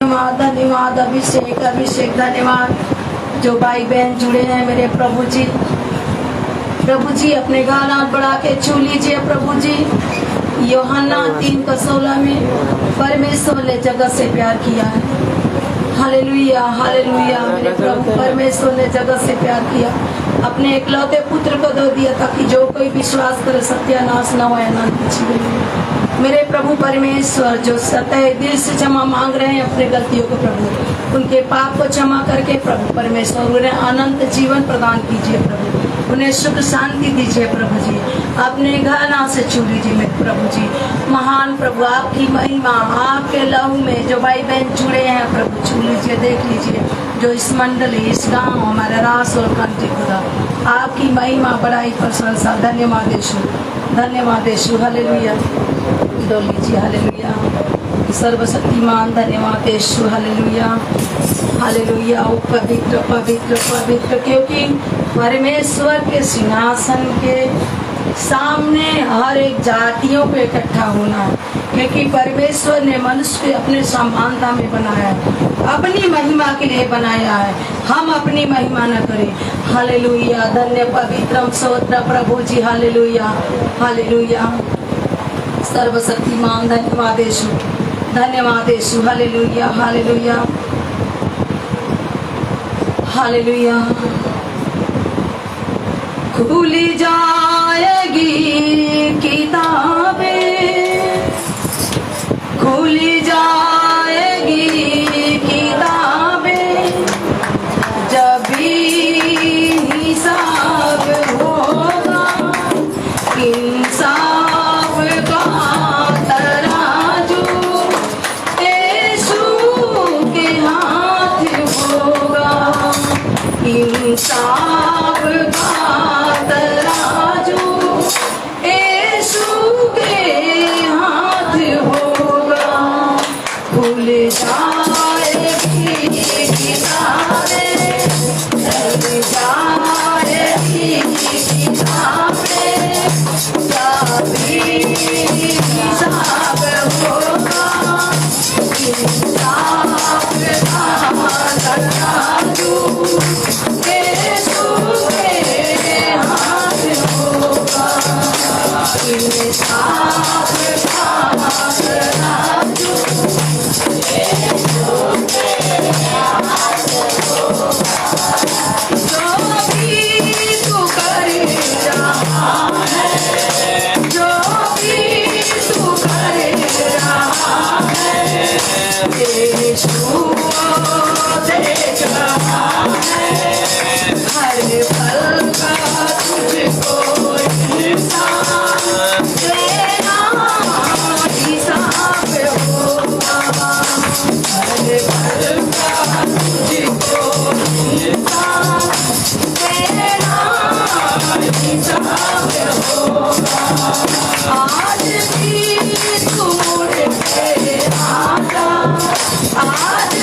धन्यवाद धन्यवाद। अभिषेक अभिषेक धन्यवाद। जो भाई बहन जुड़े हैं मेरे प्रभु जी, प्रभु जी अपने गाना बढ़ा के छू लीजिए प्रभु जी। यूहन्ना 3:16 में परमेश्वर ने जगत से प्यार किया है। Hallelujah hallelujah. मेरे प्रभु परमेश्वर ने जगत से प्यार किया, अपने एकलौते पुत्र को दे दिया ताकि जो कोई विश्वास करे सत्यानाश न हो अनंत जीवन। मेरे प्रभु परमेश्वर जो सतह दिल से क्षमा मांग रहे हैं अपने गलतियों को, प्रभु उनके पाप को क्षमा करके प्रभु परमेश्वर उन्हें अनंत जीवन प्रदान कीजिए प्रभु, उन्हें सुख शांति दीजिए प्रभु जी। अपने घराना से छू लीजिए मेरे प्रभु जी। महान प्रभु आपकी महिमा आपके लहू में जो भाई बहन जुड़े हैं प्रभु छू लीजिए, देख लीजिए। जो इस मंडली इस गांव हमारे रास और कंठी खुदा आपकी महिमा बड़ाई प्रशंसा। धन्यवाद यीशु धन्यवाद यीशु। हालेलुया। डोल लीजिए। हालेलुया। सर्वशक्तिमान धन्यवाद यीशु। Hallelujah hallelujah. ओ पवित्र पवित्र पवित्र, क्योंकि परमेश्वर के सिंहासन के सामने हर एक जातियों को इकट्ठा होना है, क्योंकि परमेश्वर ने मनुष्य को अपने समानता में बनाया है, अपनी महिमा के लिए बनाया है। हम अपनी महिमा न करें। हालेलुया। धन्य पवित्रम स्तोत्र प्रभु जी। Hallelujah hallelujah. सर्वशक्तिमान धन्यवाद यीशु धन्यवाद यीशु। Hallelujah hallelujah hallelujah. खुली जाएगी किताबें, खुली जाएगी किताबें, जब भी हिसाब होगा इंसाफ का तराजू यीशु के हाथ होगा। इंसाफ का तराजू यीशु के हाथ होगा। खुल जाएगी किताबें, खुल जाएगी किताबें, जब भी हिसाब होगा इंसाफ का तराजू यीशु के हाथ होगा। इंसाफ का तराजू यीशु के हाथ होगा। जो भी तू कर रहा है, जो भी तू कर रहा है, यीशु देख रहा है। हर पल का तुझको इंसान देना हिसाब होगा। हर पल का तुझको इंसान देना हिसाब होगा। आज भी तू मुड़ के आजा, आज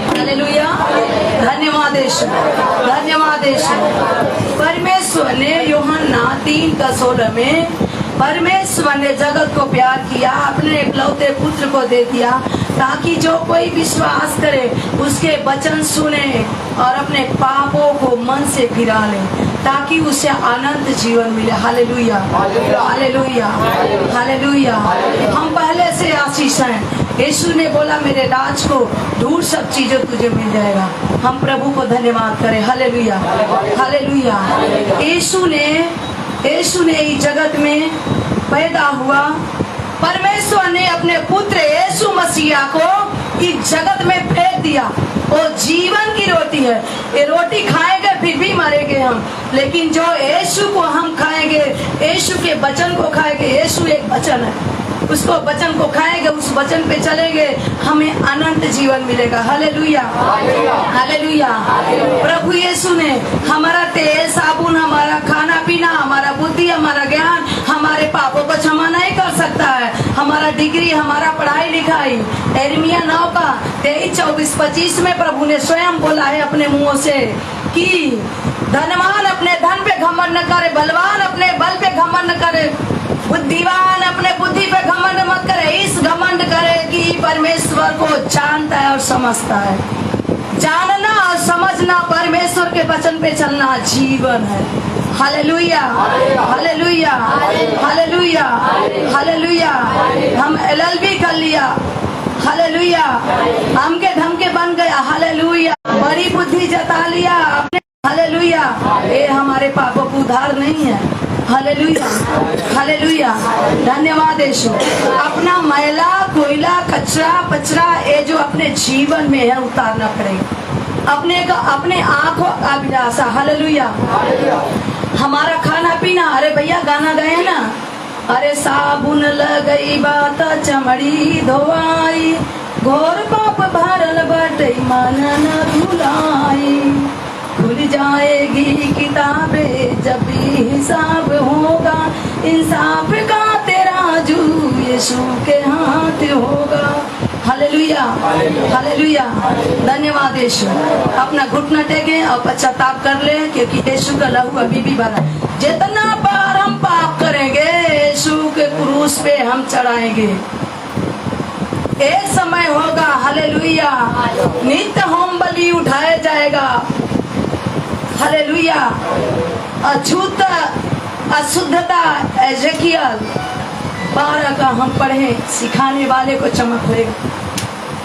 हालेलुया, धन्यवाद यीशु, धन्यवाद यीशु। परमेश्वर ने यूहन्ना 3:16 में परमेश्वर ने जगत को प्यार किया, अपने इकलौते पुत्र को दे दिया, ताकि जो कोई विश्वास करे उसके वचन सुने और अपने पापों को मन से फिरा ले, ताकि उसे अनंत जीवन मिले। Hallelujah, hallelujah, hallelujah. हम पहले से आशीष हैं। यीशु ने बोला मेरे राज को दूर सब चीजों तुझे मिल जाएगा। हम प्रभु को धन्यवाद करें। Hallelujah, hallelujah. यीशु ने इस जगत में पैदा हुआ। परमेश्वर ने अपने पुत्र यीशु मसीहा को इस जगत में फेंक दिया। वो जीवन की रोटी है। ये रोटी खाएंगे फिर भी मरेंगे हम, लेकिन जो यीशु को हम खाएंगे, यीशु के वचन को खाएंगे। यीशु एक वचन है, उसको वचन को खाएंगे, उस वचन पे चलेंगे, हमें अनंत जीवन मिलेगा। Hallelujah, hallelujah. प्रभु यीशु ने हमारा तेल साबुन, हमारा खाना पीना, हमारा बुद्धि, हमारा ज्ञान, हमारे पापों को क्षमा नहीं कर सकता है। हमारा डिग्री, हमारा पढ़ाई लिखाई, यिर्मयाह 9:23-24-25 में प्रभु ने स्वयं बोला है अपने मुंह से कि धनवान अपने धन पे घमंड न करे, बलवान अपने बल पे घमंड न करे, बुद्धिमान अपने बुद्धि पे घमंड मत करे। इस घमंड करे कि परमेश्वर को जानता है और समझता है। जानना और समझना, परमेश्वर के वचन पे चलना जीवन है। Hallelujah, hallelujah, hallelujah, hallelujah. हम LLB कर लिया। हालेलुया, हम के धम के बन गया। हालेलुया, बड़ी बुद्धि जता लिया अपने। हालेलुया, ये हमारे पापों को उधार नहीं है। हालेलुया, हालेलुया, धन्यवाद यीशु। अपना मैला कोयला कचरा पचरा ये जो अपने जीवन में है उतारना पड़ेगा। अपने आंखों का अभिलाषा। हालेलुया, हमारा खाना पीना। अरे भैया गाना गए ना, अरे साबुन लगई बात चमड़ी धोवाई, घोर पाप भरल बटे मन न धुलाई, खुल जाएगी किताबें जब भी हिसाब होगा, इंसाफ का तेराजू यीशु के हाथ होगा। हालेलुया, हालेलुया, धन्यवाद यीशु। अपना घुटना टेके और पश्चाताप कर ले, क्योंकि यीशु का लहू अभी भी भरा। जितना बार हम पाप करेंगे यीशु के क्रूस पे हम चढ़ाएंगे। एक समय होगा, हालेलुया, नित्य होम बलि उठाया जाएगा। हालेलुया, अशुद्धता एजेकियल 12 का हम पढ़े, सिखाने वाले को चमक लेगा।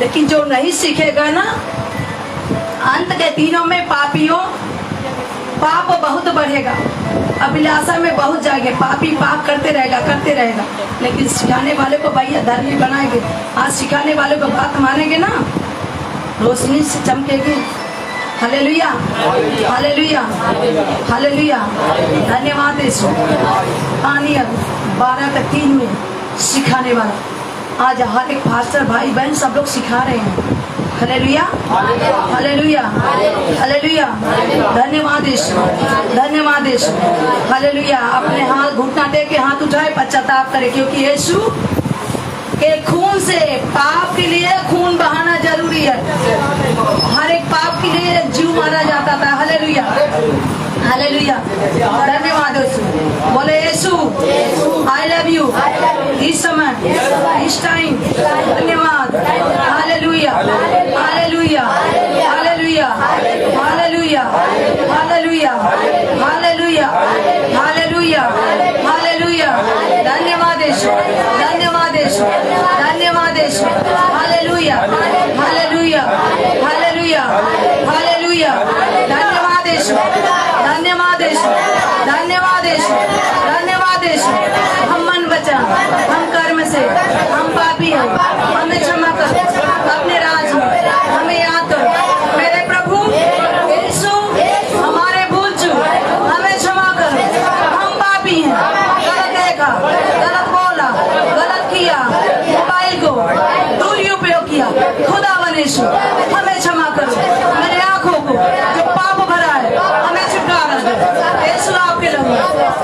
लेकिन जो नहीं सीखेगा ना, अंत के दिनों में पापियों पाप बहुत बढ़ेगा, अभिलाषा में बहुत जाएंगे, पापी पाप करते रहेगा। लेकिन सिखाने वाले को भैया धर्मी बनाएंगे। आज सिखाने वाले को बात मानेंगे ना, रोशनी से चमकेगी। हालेलुया, हालेलुया, हालेलुया, धन्यवाद यीशु। पानी 12:3 में सिखाने वाला। आज हर एक पास्टर भाई बहन सब लोग सिखा रहे हैं। हालेलुया, हालेलुया, हालेलुया, धन्यवाद यीशु, धन्यवाद यीशु। हालेलुया, अपने हाथ घुटना टेके हाथ उठाए, पश्चाताप करे, क्योंकि यीशु के खून से, पाप के लिए खून बहाना जरूरी है। हर एक पाप के लिए जीव मारा जाता था। हालेलुया, हालेलुया, धन्यवाद यीशु। बोले यीशु, आई लव यू। इस समय, इस टाइम, धन्यवाद। Hallelujah, hallelujah, hallelujah, hallelujah, hallelujah, hallelujah, hallelujah, hallelujah, धन्यवाद यीशु, धन्यवाद यीशु, धन्यवाद यीशु। हालेलुया, हालेलुया, हालेलुया, हालेलुया, धन्यवाद यीशु, धन्यवाद यीशु, धन्यवाद यीशु, धन्यवाद यीशु। हम मन बचा, हम कर्म से, हम पापी हैं, हमें क्षमा कर, अपने राज में हमें याद कर। मेरे प्रभु यीशु, हमारे भूल चूक हमें क्षमा कर। हम पापी हैं, गलत देखा, गलत बोला, गलत किया, मोबाइल को दुरुपयोग किया। खुदावन यीशु, हमें क्षमा करो। मेरे आंखों को जो पाप भरा है हमें छुटकारा दो। यीशु आपके लहू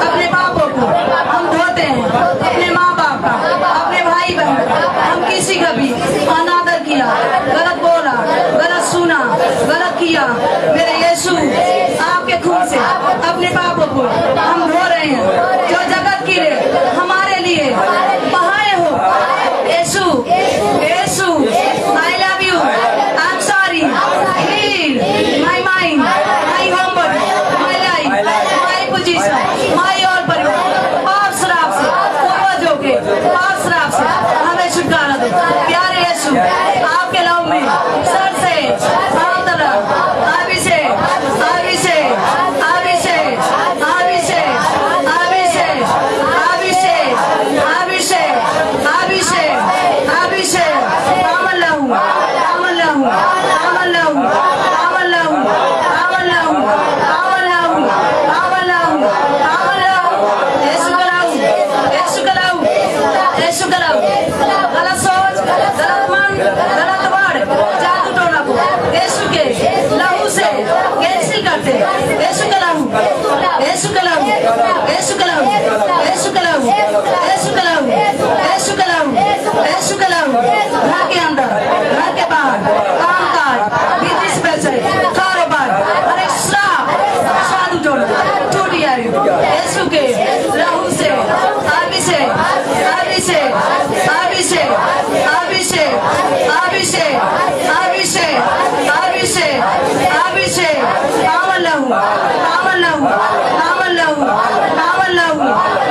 अपने पापों को हम धोते हैं। रहे हैं, जो जगत के लिए हमारे लिए बहाए हो। Yeshu Yeshu I love you, I am sorry, heal my mind, my home body, my life, my position, my all परिवार पाप श्राप से, पूर्वजों के पाप श्राप से हमें छुटकारा दो। प्यारे यीशु, आपके लव में सर से पांव तक अभिषेक अभिषेक अभिषेक अभिषेक अभिषेक अभिषेक अभिषेक अभिषेक पावन लहू पावन लहू पावन लहू पावन लहू पावन लहू पावन लहू पावन लहू पावन लहू। यीशु का लहू, यीशु का लहू, यीशु का लहू। गलत सोच, गलत मन, गलत वर्ड, जादू टोना को यीशु के लहू से कैंसिल करते। यीशु का लहू, यीशु का लहू, यीशु का लहू, यीशु का लहू, यीशु का लहू, यीशु का लहू, यीशु का लहू। घर के अंदर, घर के बाहर, काम काज, बिजनेस पैसे, कारोबार, हर एक श्राप साधु टोना टूट गया है। यीशु के लहू से अभिषेक अभिषेक अभिषेक अभिषेक अभिषेक अभिषेक अभिषेक अभिषेक पावन लहू पावन लहू पावन लहू पावन लहू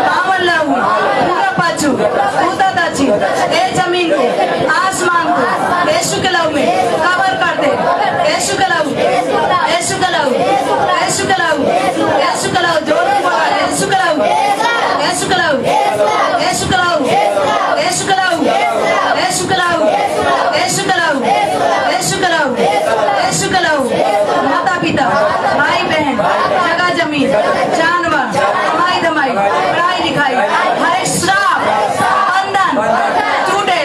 पावन लहू। पूरा पाछू पूता दाची ए जमीन को आसमान को यीशु के लहू में कवर कर दे। यीशु के लहू, यीशु के लहू, यीशु के लहू, यीशु के लहू। जोर से बोला यीशु के लहू, यीशु के लहू, यीशु के लहू, यीशु के लहू, यीशु के लहू, यीशु के लहू, यीशु के लहू, यीशु के लहू। माता पिता, भाई बहन, जगह जमीन, जानवर, कमाई धमाई, पढ़ाई लिखाई, हर एक श्राप बंधन टूटे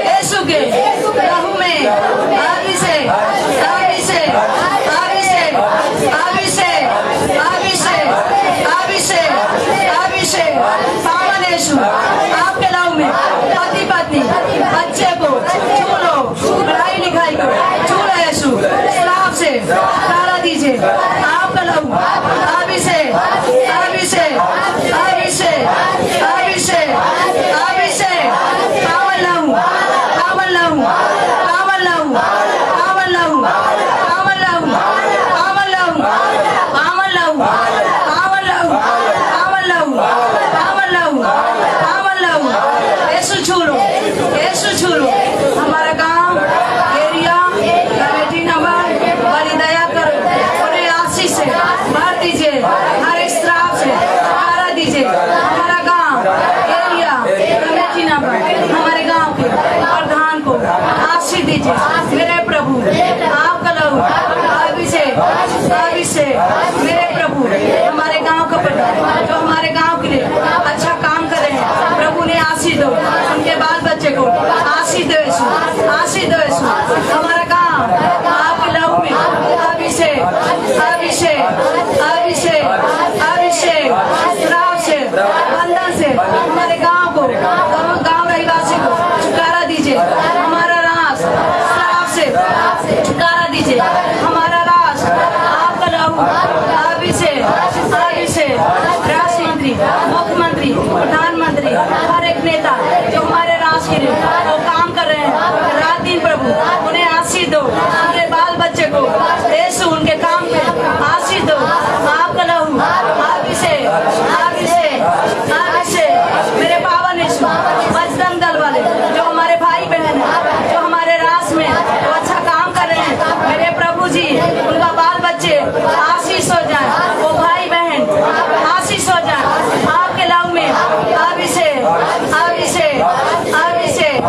यीशु के लहू में। अभिषेक अभिषेक अभिषेक अभिषेक अभिषेक अभिषेक अभिषेक पावन यीशु, आपके लहू में पति पत्नी बच्चे को छू लो, पढ़ाई लिखाई को छू लो। यीशु श्राप से छुटकारा दीजिए। आपका लहू अभिषेक अभिषेक अभिषेक अभिषेक अभिषेक पावन लहू पावन लहू पावन लहू पावन लहू पावन लहू पावन लहू पावन लहू पावन लहू पावन लहू पावन लहू पावन लहू। यीशु छू लो, यीशु छू लो। हमारा गांव एरिया कमेटी नंबर बड़ी दया करो, उन्हें आशीष से भर दीजिए, हर एक श्राप से छुटकारा दीजिए। हमारा गांव एरिया कमेटी नंबर हमारे गांव के प्रधान को आशीष दीजिए। मेरे प्रभु आपका लहू अभिषेक अभिषेक। मेरे प्रभु हमारे गांव का प्रधान जो हमारे गांव के लिए अच्छा काम कर रहे हैं, प्रभु ने आशीष दो, उनके बाल बच्चे को आशीष दो यीशु, आशीष दो यीशु। हमारा गांव आपके लहू में अभिषेक अभिषेक अभिषेक अभिषेक श्राप से बंधन से हमारे गांव को गांव रहीवासी को छुटकारा दीजिए। हमारा राष्ट्र श्राप से छुटकारा दीजिए। हमारा राष्ट्र आपका लहू अभिषेक अभिषेक। राष्ट्रमंत्री, मुख्यमंत्री, प्रधानमंत्री, हर एक नेता जो हमारे राष्ट्र के लिए वो काम कर रहे हैं, रात दिन प्रभु उन्हें आशीष दो। हमारे बाल बच्चे को यीशु उनके काम पे आशीष दो। आपका लहू अभिषेक अभिषेक अभिषेक। मेरे पावन यीशु बजरंग दल वाले जो हमारे भाई बहन हैं, जो हमारे राष्ट्र में वो अच्छा काम कर रहे हैं, मेरे प्रभु जी उनका बाल बच्चे आशीष हो जाए, वो भाई बहन आशीष हो जाए। आपके लहू में अभिषेक अभिषेक अभिषेक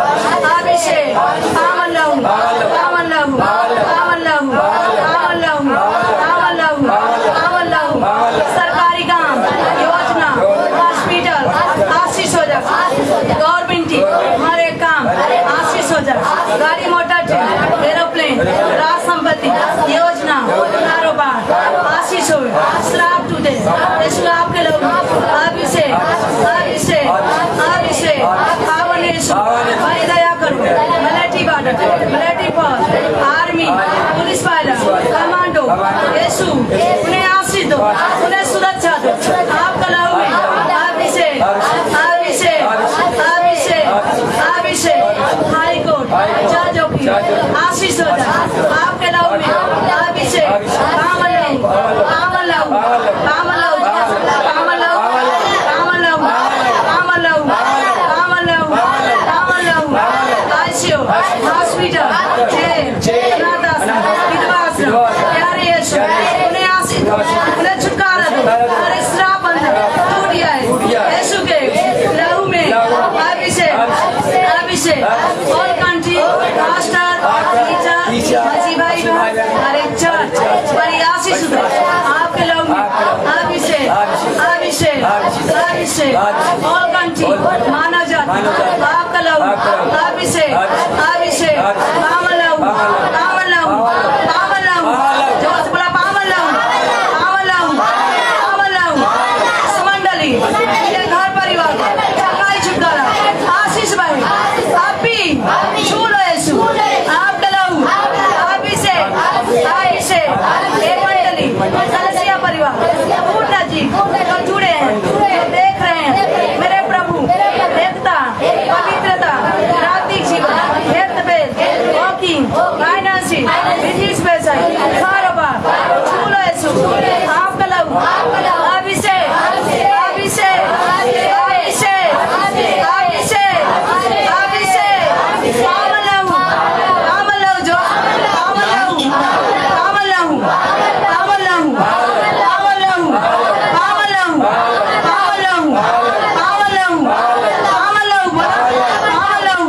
अभिषेक पावन लहू पावन लहू पावन लहू पावन लहू पावन लहू पावन लहू। सरकारी काम, योजना, हॉस्पिटल आशीष हो जाए। गवर्नमेंट हर एक काम आशीष हो जाए। गाड़ी, मोटर, ट्रेन, एरोप्लेन, राज संपत्ति, योजना, कारोबार आशीष हो। श्राप टूटे यीशु आपके लोग अभिषेक अभिषेक अभिषेक। पावन यीशु बड़ी दया करो। Military border, military force, army, police pilot, commando, Yeshu उन्हें आशीष दो, उन्हें सुरक्षा दो। आपका लहू जिंदगी आशीष हो जाए। आपके लहू में अभिषेक, पावन लहू, पावन लहू, पावन लहू, पावन लहू, पावन लहू, पावन लहू, पावन लहू, पावन लहू, आईसीयू, हॉस्पिटल, जेल, अनाथ विधवा आश्रम, प्यारे यीशु, उन्हें आशीष, उन्हें छुटकारा दो, हर श्राप बंधन टूट जाए यीशु के लहू में अभिषेक, अभिषेक, ऑल कंट्री, पास्टर, टीचर, मसीह भाई हर एक चर्च बड़ी आशीष दो। आपके लहू में अभिषेक, अभिषेक, अभिषेक, ऑल कंट्री, मानव जाति, आपका लहू अभिषेक, अभिषेक, पावन लहू, पावन लहू, पावन लहू, जोर से बोला पावन लहू, पावन लहू, पावन लहू, सुमंडली, ये घर परिवार चकाई छुटकारा, आशीष भाई, अभी छू लो यीशु, आपका लहू अभिषेक, अभिषेक, ये मंडली, कलसिया परिवार, पूर्णा जी जो जुड़े हैं, जो देख रहे हैं, मेरे प्रभु एकता, पवित्रता, रात्रिक जीवन, health base, walking, financing, business पैसा, कारोबार, छू लो यीशु, आपका लहू अभिषेक, अभिषेक, अभिषेक, अभिषेक, अभिषेक, पावन लहू, पावन लहू जो, पावन लहू, पावन लहू, पावन लहू, पावन लहू, पावन लहू, पावन लहू, पावन लहू, पावन लहू, पावन लहू,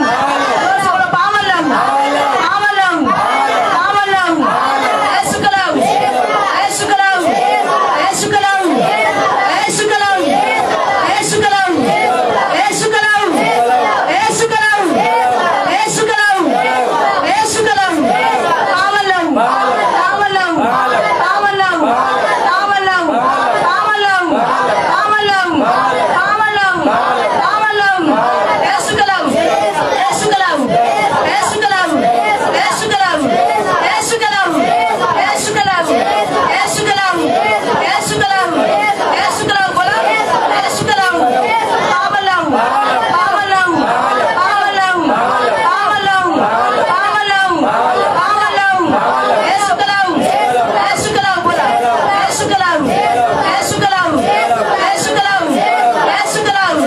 जोर से बोलो पावन लहू, पावन लहू, पावन लहू, यीशु का लहू, यीशु का लहू, यीशु का लहू, यीशु का लहू, यीशु का लहू, यीशु का लहू, यीशु का लहू, यीशु का लहू, यीशु का लहू, पावन लहू, पावन लहू, पावन लहू, पावन लहू, पावन लहू, पावन लहू, पावन लहू, पावन लहू, यीशु का लहू, यीशु का लहू, यीशु का लहू, यीशु का लहू, यीशु का लहू, यीशु का लहू, यीशु का लहू, यीशु का लहू, यीशु का लहू, बोला यीशु का लहू, पावन लहू, पावन लहू, पावन लहू, पावन लहू, पावन लहू, पावन लहू, यीशु का लहू, यीशु का लहू, बोला यीशु का लहू, यीशु का लहू, यीशु का लहू, यीशु का लहू,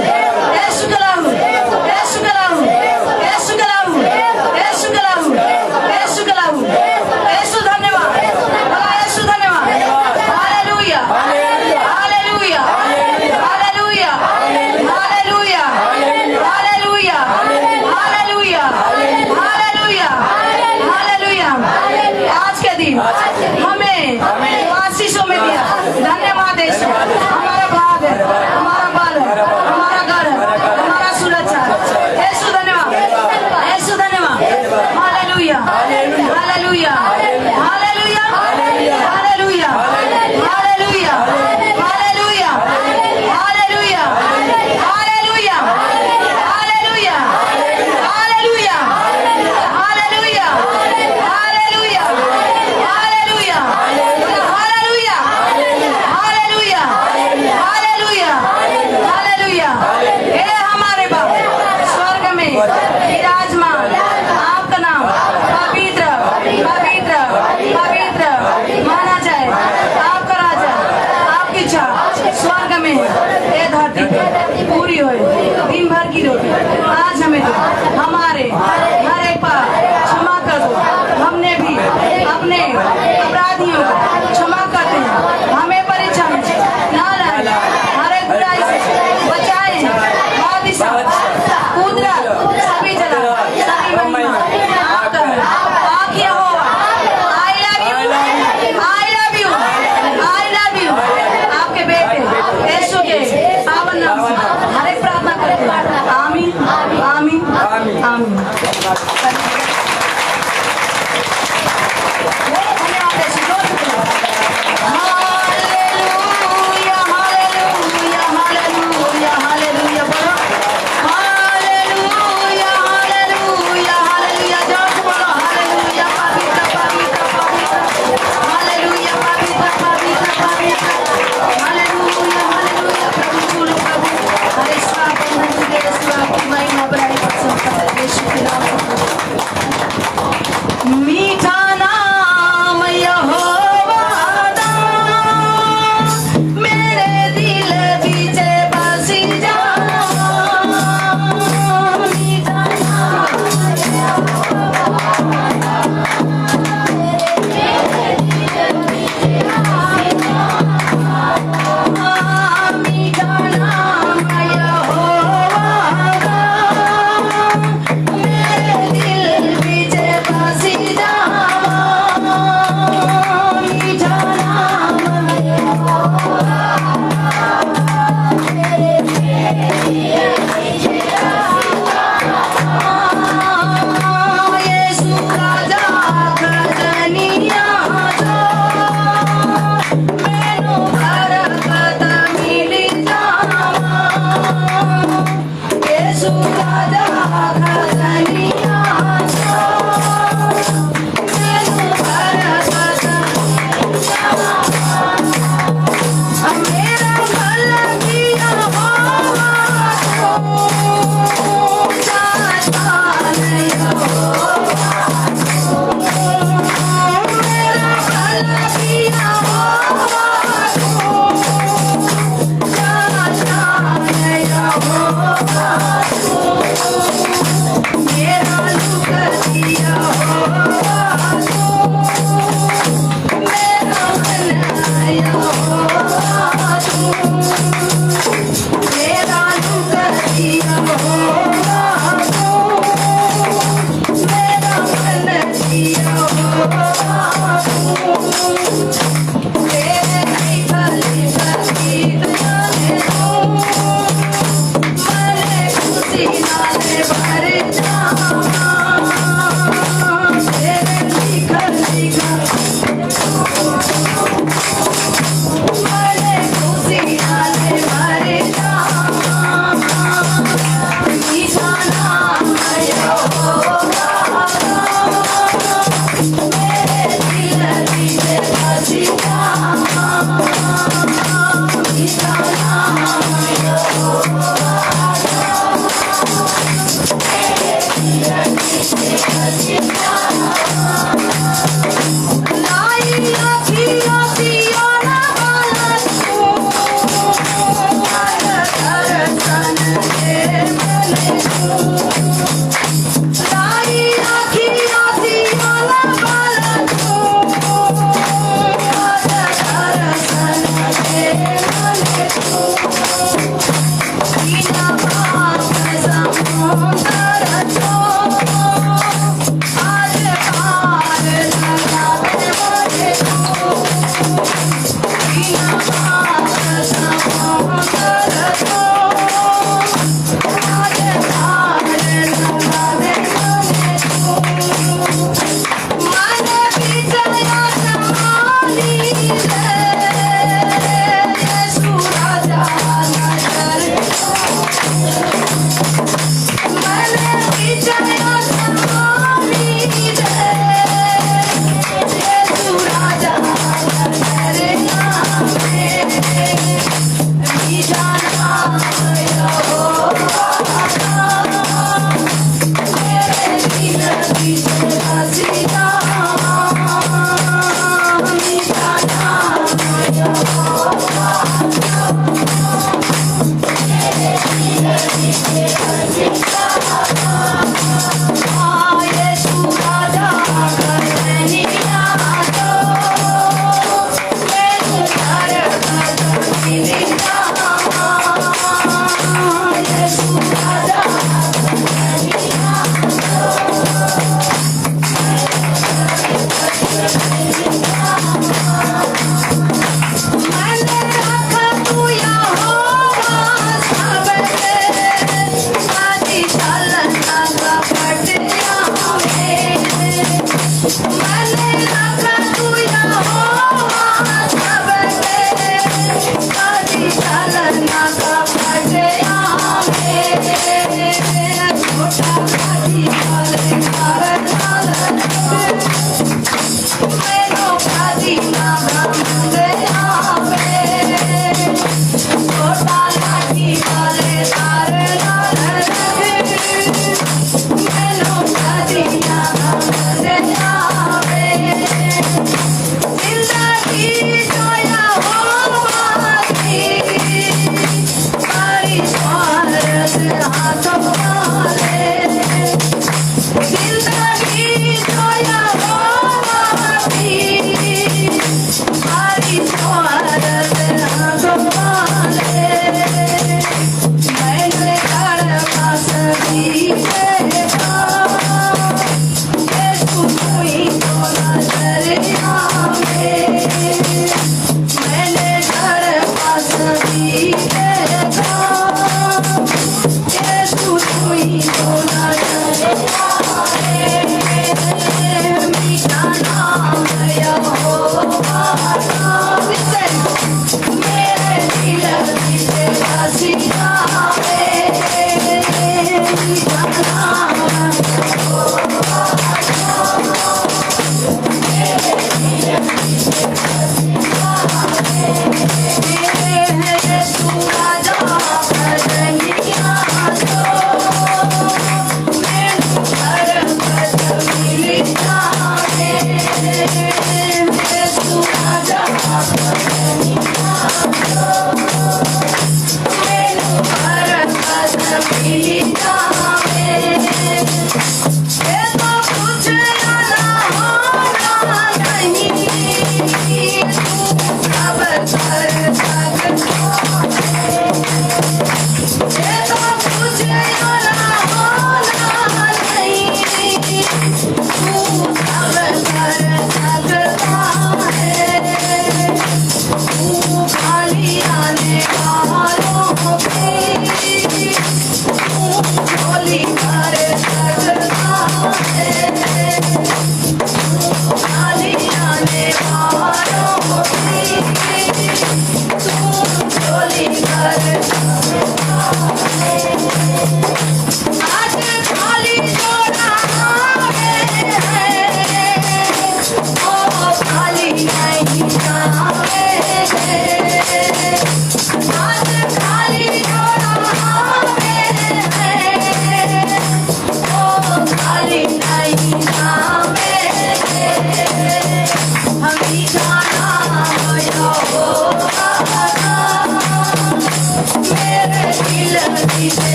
यीशु का लहू, यीशु का लहू, यीशु का लहू, यीशु का लहू, यीशु का लहू, यीशु धन्यवाद, बोला यीशु धन्यवाद, hallelujah, hallelujah, hallelujah, hallelujah, hallelujah, hallelujah, hallelujah, hallelujah, आज के दिन हमें आशीषों में दिया, धन्यवाद यीशु, हमारा भाग है, हमारा बल है, हमारा घर है, हमारा सुरक्षा है, यीशु धन्यवाद, यीशु धन्यवाद, hallelujah, hallelujah, hallelujah, hallelujah, hallelujah, hallelujah, hallelujah, hallelujah, hallelujah, hallelujah, hallelujah, hallelujah, hallelujah, hallelujah, hallelujah, hallelujah, हे हमारे बाप स्वर्ग में विराजमान, आपका नाम पवित्र, पवित्र, पवित्र माना जाए, आपका राजा, आपकी इच्छा स्वर्ग में ये धरती पे पूरी होए, दिन भर की रोटी आज हमें दो, हमारे हर एक पाप क्षमा कर दो, हमने भी अपने अपराधियों को क्षमा करते हैं, हमें परीक्षा में ना लाए, हर एक बुराई से बचाए, बादिशा, कुदरत, सभी जगह, सभी महिमा आपका है, आप यहोवा, I love you, I love you, I love you, आपके बेटे यीशु के पावन नाम से हर एक प्रार्थना करते हैं, आमीन, आमीन, आमीन। धन्यवाद यीशु, जोर से बोलो। हालेलुया, हालेलुया, हालेलुया, हालेलुया, बोलो हालेलुया, हालेलुया, हालेलुया, जोर से बोलो हालेलुया, पवित्र, पवित्र, पवित्र, हालेलुया, पवित्र, पवित्र, पवित्र, हालेलुया, हालेलुया, प्रभु छू लो प्रभु, हरे स्वामी, हरे स्वामी, महिमा बढ़ाई, यीशु के नाम से।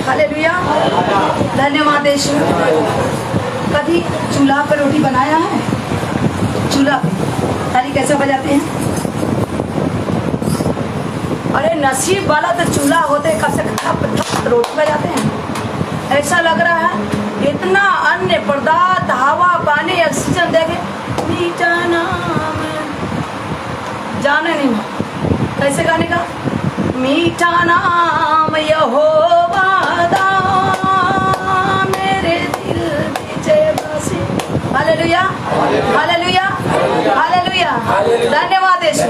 हालेलुया। धन्यवाद यीशु। कभी चूल्हा पर रोटी बनाया है? चूल्हा पे ताली कैसे बजाते हैं? अरे नसीब वाला तो चूल्हा होते कब से रोटी बजाते हैं। ऐसा लग रहा है इतना अन्य पदार्थ, हवा, पानी, ऑक्सीजन देखे मीठा नाम जाने नहीं कैसे गाने का मीठा नाम यहोवा दा मेरे दिल पीछे बसे। Hallelujah, hallelujah, hallelujah. धन्यवाद यीशु।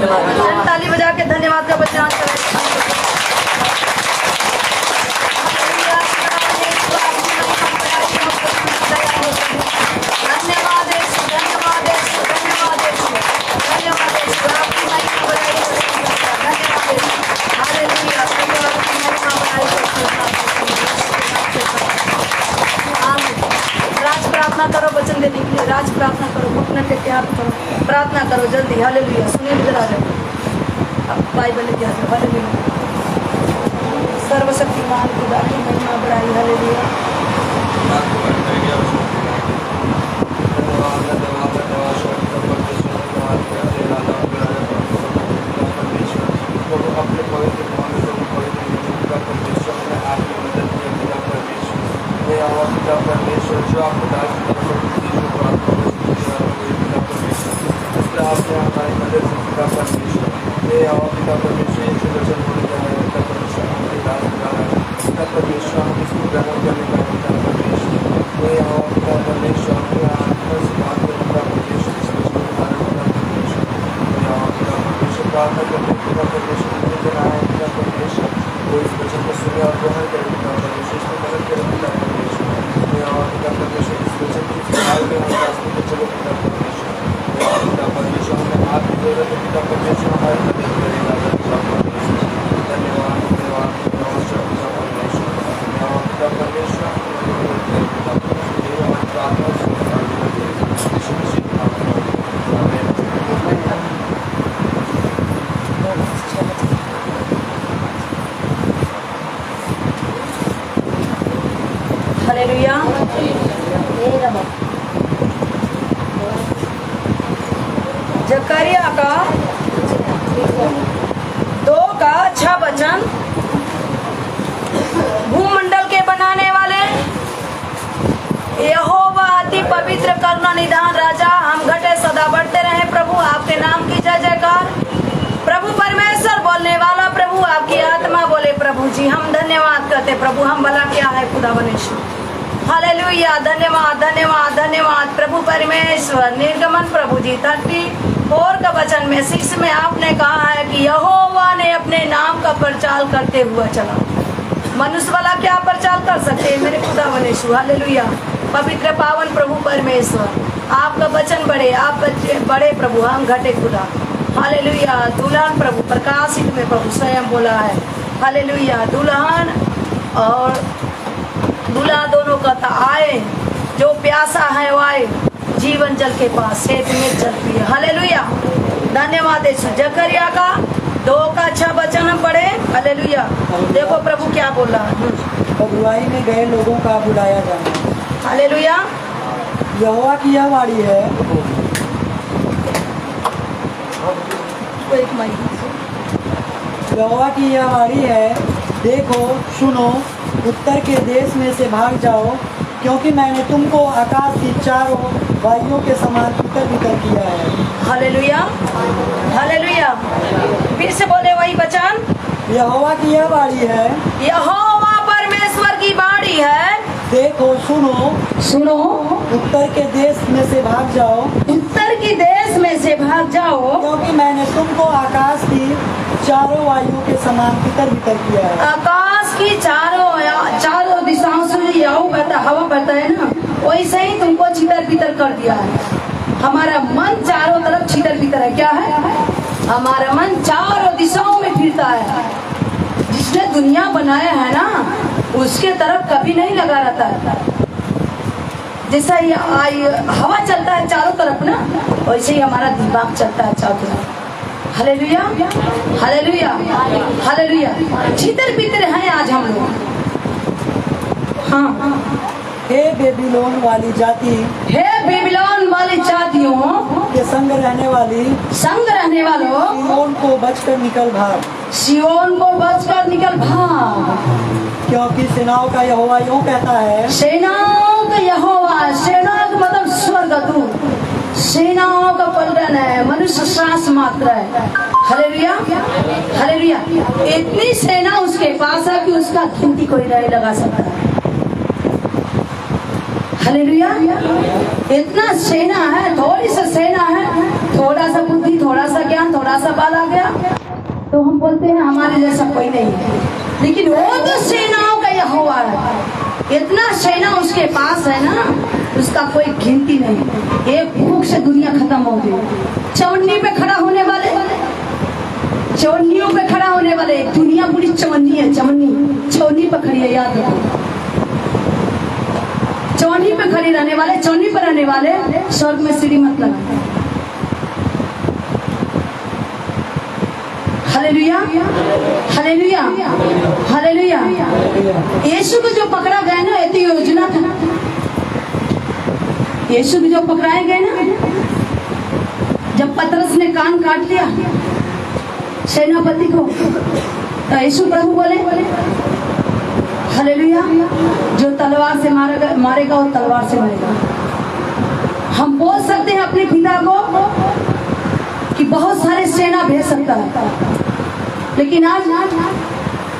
ताली बजा के धन्यवाद का बचान करें। धन्यवाद यीशु, धन्यवाद यीशु, धन्यवाद यीशु, धन्यवाद यीशु। आपकी महिमा बढ़ाई जाए। धन्यवाद यीशु। हालेलुया। राज प्रार्थना करो वचन देने के लिए। राज प्रार्थना करो, घुटने के त्याग करो, प्रार्थना करो जल्दी। हालेलुया। सुनील जरा जाओ, बाइबल लेके आ जाओ। हालेलुया। सर्वशक्तिमान खुदा की महिमा बढ़ाई। हालेलुया। परमेश्वर जो आपको आपने हमारी मदद से पिता परमेश्वर पिता परमेश्वर ये जो वचन बोले जा रहे हैं पिता परमेश्वर हमारे दास पिता परमेश्वर हम इसको ग्रहण करने का पिता परमेश्वर पिता परमेश्वर अपने आत्मा से बात करने का परमेश्वर इस वचन को धारण करना परमेश्वर पिता परमेश्वर प्रार्थना करते पिता परमेश्वर जितने जन आए पिता परमेश्वर वो इस वचन को सुने और ग्रहण करें पिता परमेश्वर इसको मदद करें पिता परमेश्वर पिता परमेश्वर इस वचन की फिलहाल में हम रास्ते पर चलो पिता परमेश्वर पिता परमेश्वर हमें आपकी जरूरत है पिता परमेश्वर हमारी मदद करेगा पिता परमेश्वर। धन्यवाद धन्यवाद नमस्कार पिता परमेश्वर पिता परमेश्वर हमारी मदद करें पिता परमेश्वर हमारी प्रार्थना सुन यीशु मसीह के नाम में आमीन। हालेलुया। जकरिया का 2:6 वचन भूमंडल के बनाने वाले यहोवा अति पवित्र करुणा निधान राजा, हम घटे सदा बढ़ते रहे प्रभु आपके नाम की जय जयकार। प्रभु परमेश्वर बोलने वाला प्रभु आपकी आत्मा बोले प्रभु जी हम धन्यवाद करते प्रभु। हम भला क्या है खुदा बनेश्वर। हालेलुया। धन्यवाद धन्यवाद धन्यवाद प्रभु परमेश्वर। निर्गमन प्रभु जी 34 का वचन में 6 में आपने कहा है कि यहोवा ने अपने नाम का प्रचार करते हुआ चला। मनुष्य वाला क्या प्रचार कर सकते हैं मेरे खुदा बनेश्वर। हालेलुया। पवित्र पावन प्रभु परमेश्वर आपका वचन बढ़े, आप बड़े प्रभु हम घटे खुदा। हालेलुया। दुल्हन प्रभु प्रकाशित में प्रभु स्वयं बोला है, हालेलुया। दुल्हन और दूल्हा दोनों कहता आए, जो प्यासा है वो आए, जीवन जल के पास सेठ में जल पिए। हालेलुया, धन्यवाद यीशु। जकरिया का 2 का 6 वचन हम पढ़े, हालेलुया। देखो प्रभु क्या बोल रहा है। बुराई में गए लोगों का बुलाया जाना। हालेलुया। यहोवा की यह वाणी है, एक माइक। यहोवा की यह वाणी है, देखो सुनो, उत्तर के देश में से भाग जाओ, क्योंकि मैंने तुमको आकाश की चारों वायुओं के समान तितर बितर किया है। Hallelujah, hallelujah. फिर से बोले वही वचन। यहोवा की यह वाणी है, यहोवा परमेश्वर की वाणी है, देखो सुनो, सुनो, उत्तर के देश में से भाग जाओ, उत्तर की देश में से भाग जाओ, क्योंकि मैंने तुमको आकाश की चारों वायुओं के समान तितर बितर किया है। आकाश की चारों दिशाओं से हवा बहता है ना, वैसे ही तुमको छितर बितर कर दिया है। हमारा मन चारों तरफ छितर बितर है। क्या है? हमारा मन चारों दिशाओं में फिरता है। जिसने दुनिया बनाया है ना, उसके तरफ कभी नहीं लगा रहता है। जैसा ये हवा चलता है चारों तरफ ना, वैसे ही हमारा दिमाग चलता है चारों तरफ। Hallelujah, hallelujah, hallelujah. छितर बितर हैं आज हम लोग। हाँ, हे बेबीलोन वाली जाति, हे बेबीलोन वाली जातियों के संग रहने वालों, सिय्योन को बचकर निकल भाग, सिय्योन को बचकर निकल भाग, क्योंकि सेनाओं का यहोवा यूं कहता है, सेनाओं का यहोवा, सेना का मतलब स्वर्गदूत, सेनाओं का पलटन है, मनुष्य श्वास मात्र है। Hallelujah, hallelujah. इतनी सेना उसके पास है कि उसका गिनती कोई नहीं लगा सकता। हालेलुया, इतना सेना है, थोड़ी सा सेना है, थोड़ा सा बुद्धि, थोड़ा सा ज्ञान, थोड़ा सा बल आ गया तो हम बोलते हैं हमारे जैसा कोई नहीं है। लेकिन वो तो सेनाओं का यहोवा है, इतना सेना उसके पास है ना, उसका कोई गिनती नहीं। एक भूख से दुनिया खत्म हो गई। चवन्नी पे खड़ा होने वाले, चवन्नियों पे खड़ा होने वाले, दुनिया पूरी चवन्नी है, चवन्नी पे खड़ी है, याद रखो। चौनी पे खड़ी रहने वाले, चौनी पर रहने वाले स्वर्ग में सीढ़ी मत लगा। Hallelujah, hallelujah, hallelujah. यीशु को जो पकड़ा गया ना, ये तो योजना था। यीशु को जो पकड़ाए गए ना, जब पतरस ने कान काट लिया सेनापति को, तो यीशु प्रभु बोले, हालेलुया, जो तलवार से मारेगा वो तलवार से मरेगा। हम बोल सकते हैं अपने पिता को कि बहुत सारे सेना भेज सकता है, लेकिन आज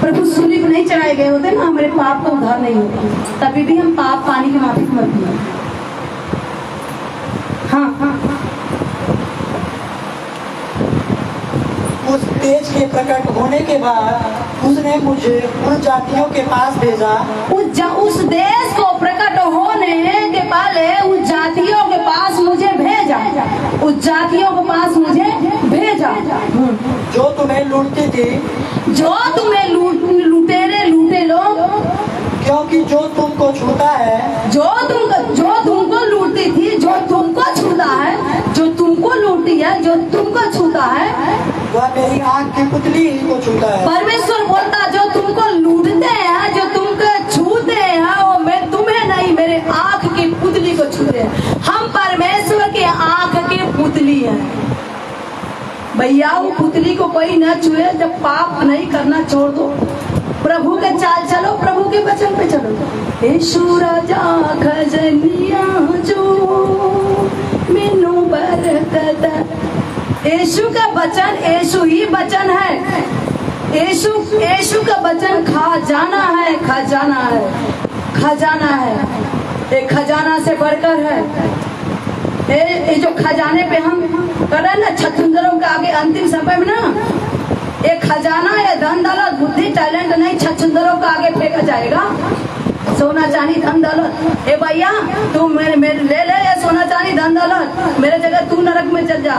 प्रभु सूली पर नहीं चढ़ाए गए होते ना, हमारे पाप का उद्धार नहीं होता, तभी भी हम पाप पानी की माफी मांगते हैं। हाँ, हाँ। उस तेज के प्रकट होने के बाद उसने मुझे उन जातियों के पास भेजा, उस देश को प्रकट होने के पहले उस जातियों के पास मुझे भेजा, उस जातियों के पास मुझे भेजा, जो तुम्हें लूटती थी, जो तुम्हें लुटेरे लूटे लोग, क्योंकि जो तुमको छूता है, जो तुमको लूटती थी, जो तुमको छूता है, जो तुमको लूटी है, जो तुमको छूता है, वह मेरी आँख की पुतली को छूता है। परमेश्वर बोलता, जो तुमको लूटते हैं, जो तुमको छूते हैं, वो मैं तुम्हें नहीं, मेरे आँख की पुतली को छूते हैं। हम परमेश्वर के आँख की पुतली हैं भैया। वो पुतली को कोई न छुए। जब पाप नहीं करना छोड़ दो, प्रभु के चाल चलो, प्रभु के वचन पे चलो। यीशु राजा खजनिया जो मेनू बरकत, यीशु का वचन, यीशु ही वचन है। यीशु का वचन खजाना है, खजाना है, खजाना है। एक खजाना से बढ़कर है। ये जो खजाने पे हम कर रहे हैं ना, छछूंदरों के आगे अंतिम समय में ना, एक खजाना या धन दौलत, बुद्धि टैलेंट नहीं, छछूंदरों के आगे फेंका जाएगा। सोना चांदी धन दौलत, ए भैया तू मेरे ले ले ये सोना चांदी धन दौलत, मेरे जगह तू नरक में चल जा।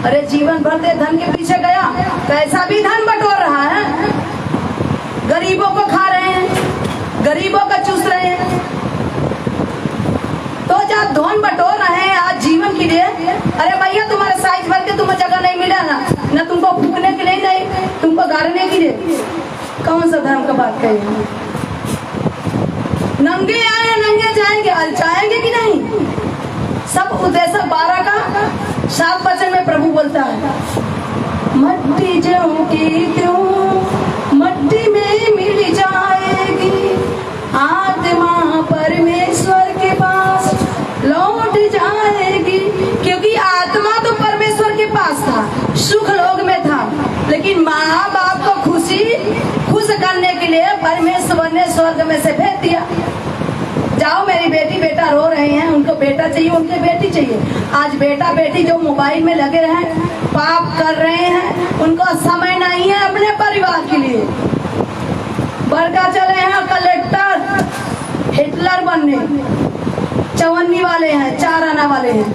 अरे जीवन भर दे धन के पीछे गया, कैसा भी धन बटोर रहा है, गरीबों को खा रहे हैं, गरीबों का चूस रहे हैं। तो जब धन बटोर रहे हैं आज जीवन के लिए, अरे भैया तुम्हारे साइज भर के तुम्हें जगह नहीं मिला ना तुमको फूकने के लिए, नहीं तुमको गाड़ने के लिए, कौन सा धर्म का बात कही? नंगे आए नंगे जाएंगे, अलचाएंगे कि नहीं? सब उद्देश्य 12 का 7 वचन में प्रभु बोलता है, मट्टी जो की क्यों मट्टी में मिल जाएगी, आत्मा परमेश्वर के पास लौट जाएगी। क्योंकि आत्मा तो परमेश्वर के पास था, सुख लोग में था, लेकिन माँ बाप को खुश करने के लिए परमेश्वर ने स्वर्ग में से भेज दिया। जाओ मेरी बेटी बेटा रो रहे हैं, उनको बेटा चाहिए, उनके बेटी चाहिए। आज बेटा बेटी जो मोबाइल में लगे हैं, पाप कर रहे हैं, उनको समय नहीं है अपने परिवार के लिए। बड़का चले हैं कलेक्टर, हिटलर बनने, चवन्नी वाले हैं, 4 आना वाले हैं,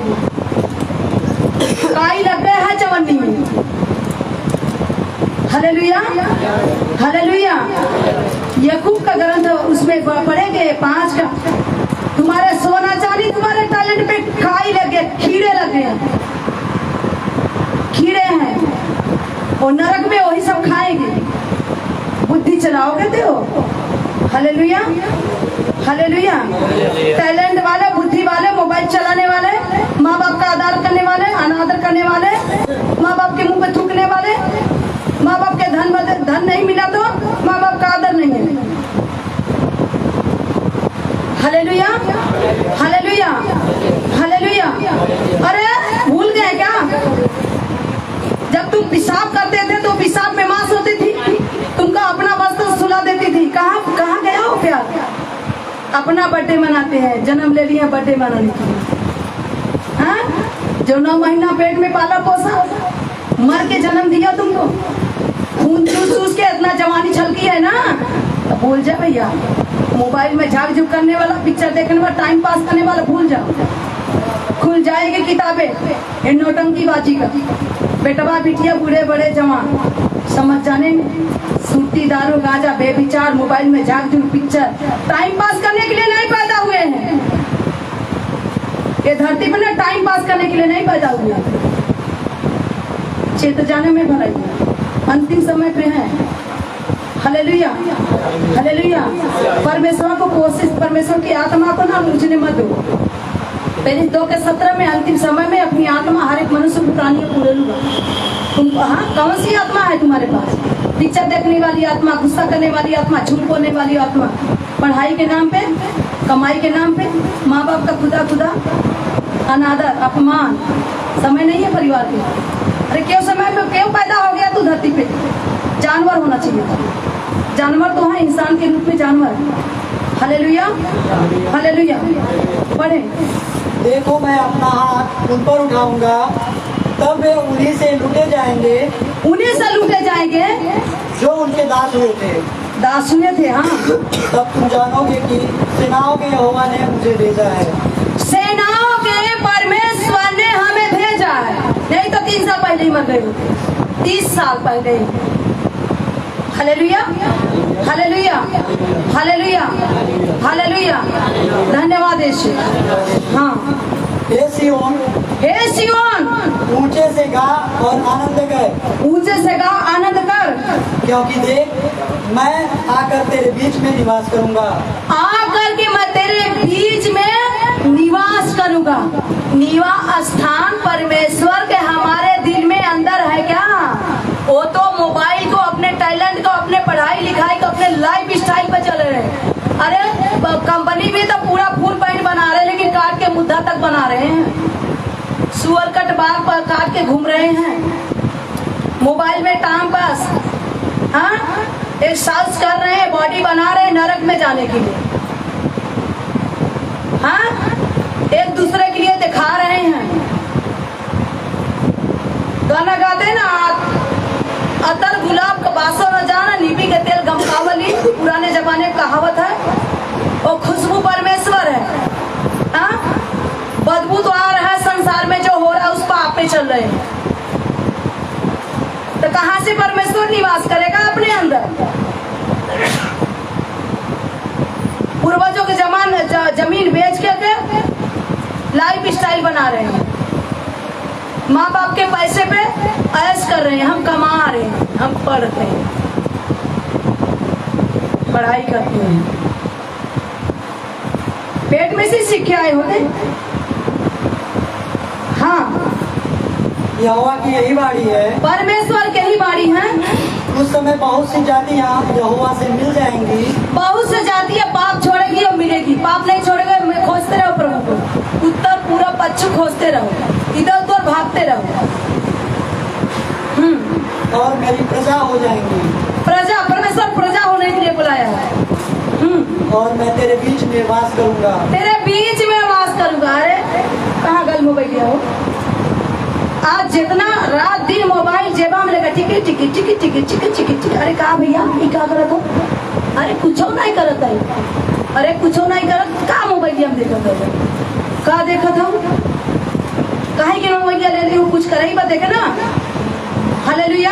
काई लग गए हैं चवन्नी में। Hallelujah hallelujah. याकूब का ग्रंथ उसमें पढ़ेंगे 5 का, तुम्हारे सोना चांदी तुम्हारे टैलेंट पे खाई लगे, कीड़े लगे हैं, कीड़े हैं, और नरक में वही सब खाएंगे। बुद्धि चलाओगे तो हालेलुया हालेलुया। टैलेंट वाले, बुद्धि वाले, मोबाइल चलाने वाले, माँ बाप का आदर करने वाले, अनादर करने वाले, माँ बाप के मुंह पे थूकने वाले, माँ बाप के धन नहीं मिला तो माँ बाप का आदर नहीं है। Hallelujah hallelujah hallelujah. अरे भूल गए क्या? जब तुम पेशाब करते थे तो पेशाब में मांस होती थी, तुमको अपना वस्त्र सुला देती थी। कहाँ गया हो प्यार? अपना बर्थडे मनाते हैं, जन्म ले लिया बर्थडे मनाने के लिए। हाँ, जो 9 महीना पेट में पाला पोसा, मर के जन्म दिया तुमको, खून चूस के इतना जवानी छलकी है ना, तो भूल जा भैया। मोबाइल में झाग झुक करने वाला, पिक्चर देखने वाला, टाइम पास करने वाला भूल जाओ। खुल जाएगी किताबें ये नौटंकी बाजी का। बेटवा बिटिया बूढ़े बड़े जवान समझ जाने में, सूटी दारू गांजा बेविचार मोबाइल में झाग झुक पिक्चर टाइम पास करने के लिए नहीं पैदा हुए हैं। ये धरती पर ना टाइम पास करने के लिए नहीं पैदा हुए, चेत जाने में भलाई अंतिम समय पे है। Hallelujah hallelujah. परमेश्वर को कोशिश, परमेश्वर की आत्मा को ना मुझने मत दो। पहले 2:17 में अंतिम समय में अपनी आत्मा हर एक मनुष्य को प्राणी को ले लूंगा। तुमको हाँ, कौन सी आत्मा है तुम्हारे पास? पिक्चर देखने वाली आत्मा, गुस्सा करने वाली आत्मा, झूठ बोलने वाली आत्मा, पढ़ाई के नाम पे, कमाई के नाम पे, माँ बाप का खुदा अनादर अपमान, समय नहीं है परिवार के। अरे क्यों समय पे क्यों पैदा हो गया तू धरती पे? जानवर होना चाहिए था। जानवर तो है, इंसान के रूप में जानवर। Hallelujah hallelujah. पढ़े, देखो मैं अपना हाथ उन पर उठाऊंगा, तब वे उन्हीं से लूटे जाएंगे, उन्हीं से लूटे जाएंगे जो उनके दास हुए थे। दास हुए थे। हाँ, तब तुम जानोगे कि सेनाओं के यहोवा ने मुझे भेजा है। सेनाओं के परमेश्वर ने हमें भेजा है। नहीं तो 3 साल पहले ही मर गए होते, 30 साल पहले। Hallelujah hallelujah hallelujah hallelujah. धन्यवाद यीशु। हाँ, हे सिय्योन, हे सिय्योन, ऊंचे से गा और आनंद कर, ऊंचे से गा आनंद कर, क्योंकि देख मैं आकर तेरे बीच में निवास करूंगा। आकर के मैं तेरे बीच में निवास करूंगा। निवास स्थान परमेश्वर के हमारे दिल में अंदर है क्या? वो तो मोबाइल को, अपने टैलेंट को, अपने पढ़ाई लिखाई को, अपने लाइफ स्टाइल पे चले रहे। अरे कंपनी में तो पूरा फुल पैंट बना रहे, लेकिन काट के मुद्दा तक बना रहे हैं। सुअर कट बार पर काट के घूम रहे हैं मोबाइल में टाइम पास। हाँ, एक्सरसाइज कर रहे हैं, बॉडी बना रहे हैं नरक में जाने के लिए। हाँ, एक दूसरे के लिए दिखा रहे हैं। गाना गाते ना, अतर गुलाब का बासो न जाना, नीबी के तेल गमकावली, पुराने जमाने की कहावत है। और खुशबू परमेश्वर है। हाँ, बदबू तो आ रहा है संसार में, जो हो रहा है उस पर आप पे चल रहे हैं। कहाँ से परमेश्वर निवास करेगा अपने अंदर? पूर्वजों के जमीन बेच के लाइफ स्टाइल बना रहे हैं, माँ बाप के पैसे पे ऐश कर रहे हैं, हम कमा रहे हैं, हम पढ़ते हैं, पढ़ाई करते हैं, पेट में से सीख के आए होते। हाँ, यहोवा की यही बाड़ी है, परमेश्वर के ही बाड़ी है। उस समय बहुत सी जातियां यहोवा से मिल जाएंगी, बहुत से जातियां पाप छोड़ेगी और मिलेगी। पाप नहीं छोड़ेगा, खोजते रहो प्रभु को, उत्तर पूरा पश्चिम खोजते रहो, इधर उधर भागते रहो। और मेरी प्रजा हो जाएंगी। प्रजा, परमेश्वर प्रजा होने के लिए बुलाया है। और मैं तेरे बीच में वास करूंगा, तेरे बीच में वास करूंगा। अरे कहाँ गल मोबाइल हो? आज जितना रात दिन मोबाइल जेबा में लेगा, टिकी टिकी टिकी टिकी टिकी टिकी टिकी। अरे कहा भैया ये क्या करत हो? अरे कुछ नहीं करत है, अरे कुछ नहीं करत का मोबाइल हम देखत हो? का देखत हो? काहे के मोबाइल ले ली? कुछ करे बा देखे ना। Hallelujah,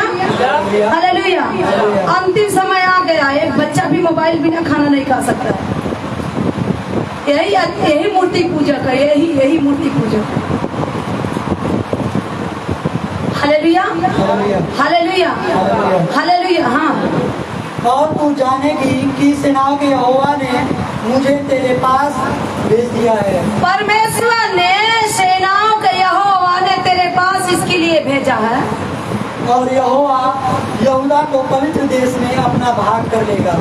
hallelujah. अंतिम समय आ गया, एक बच्चा भी मोबाइल बिना खाना नहीं खा सकता। यही मूर्ति पूजा का, यही मूर्ति पूजा। Hallelujah, hallelujah, hallelujah. हाँ, और तू जानेगी कि सेनाओं के यहोवा ने मुझे तेरे पास भेज दिया है। परमेश्वर ने, सेनाओं के यहोवा ने तेरे पास इसके लिए भेजा है। और यहोवा यहूदा को पवित्र देश में अपना भाग कर लेगा,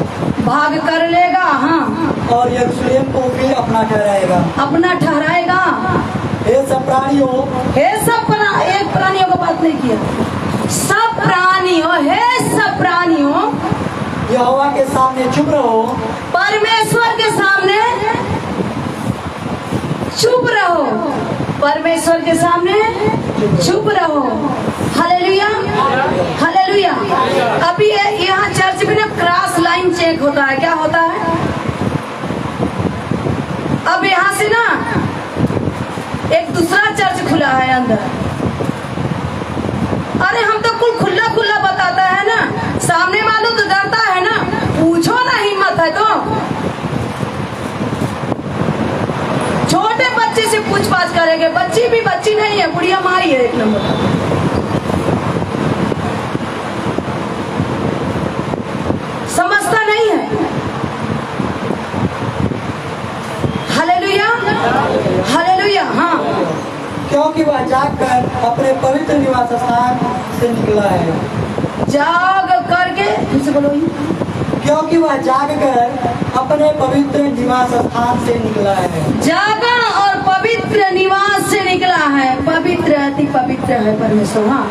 भाग कर लेगा। हाँ, और यरूशलेम को भी अपना ठहराएगा, अपना ठहराएगा। हे सब प्राणियों, हे सब एक प्राणियों को बात नहीं किया, सब प्राणियों, हे सब प्राणियों, यहोवा के सामने चुप रहो, परमेश्वर के सामने चुप रहो, परमेश्वर के सामने चुप रहो। Hallelujah, hallelujah. अभी यहाँ चर्च में ना क्रॉस लाइन चेक होता है। क्या होता है? अब यहाँ से ना एक दूसरा चर्च खुला है अंदर। अरे हम तो कुल खुला खुला बताता है ना, सामने वालों तो डरता है ना, पूछो ना, हिम्मत है तो। छोटे बच्चे से पूछताछ करेंगे, बच्ची भी बच्ची नहीं है, बुढ़िया मारी है एक नंबर। समझता नहीं है। Hallelujah, hallelujah. हाँ, क्योंकि वह जागकर अपने पवित्र निवास स्थान से निकला है। जाग करके फिर से बोलो, क्योंकि वह जागकर अपने पवित्र निवास स्थान से निकला है। जागा और पवित्र निवास से निकला है। पवित्र, अति पवित्र है परमेश्वर। हाँ,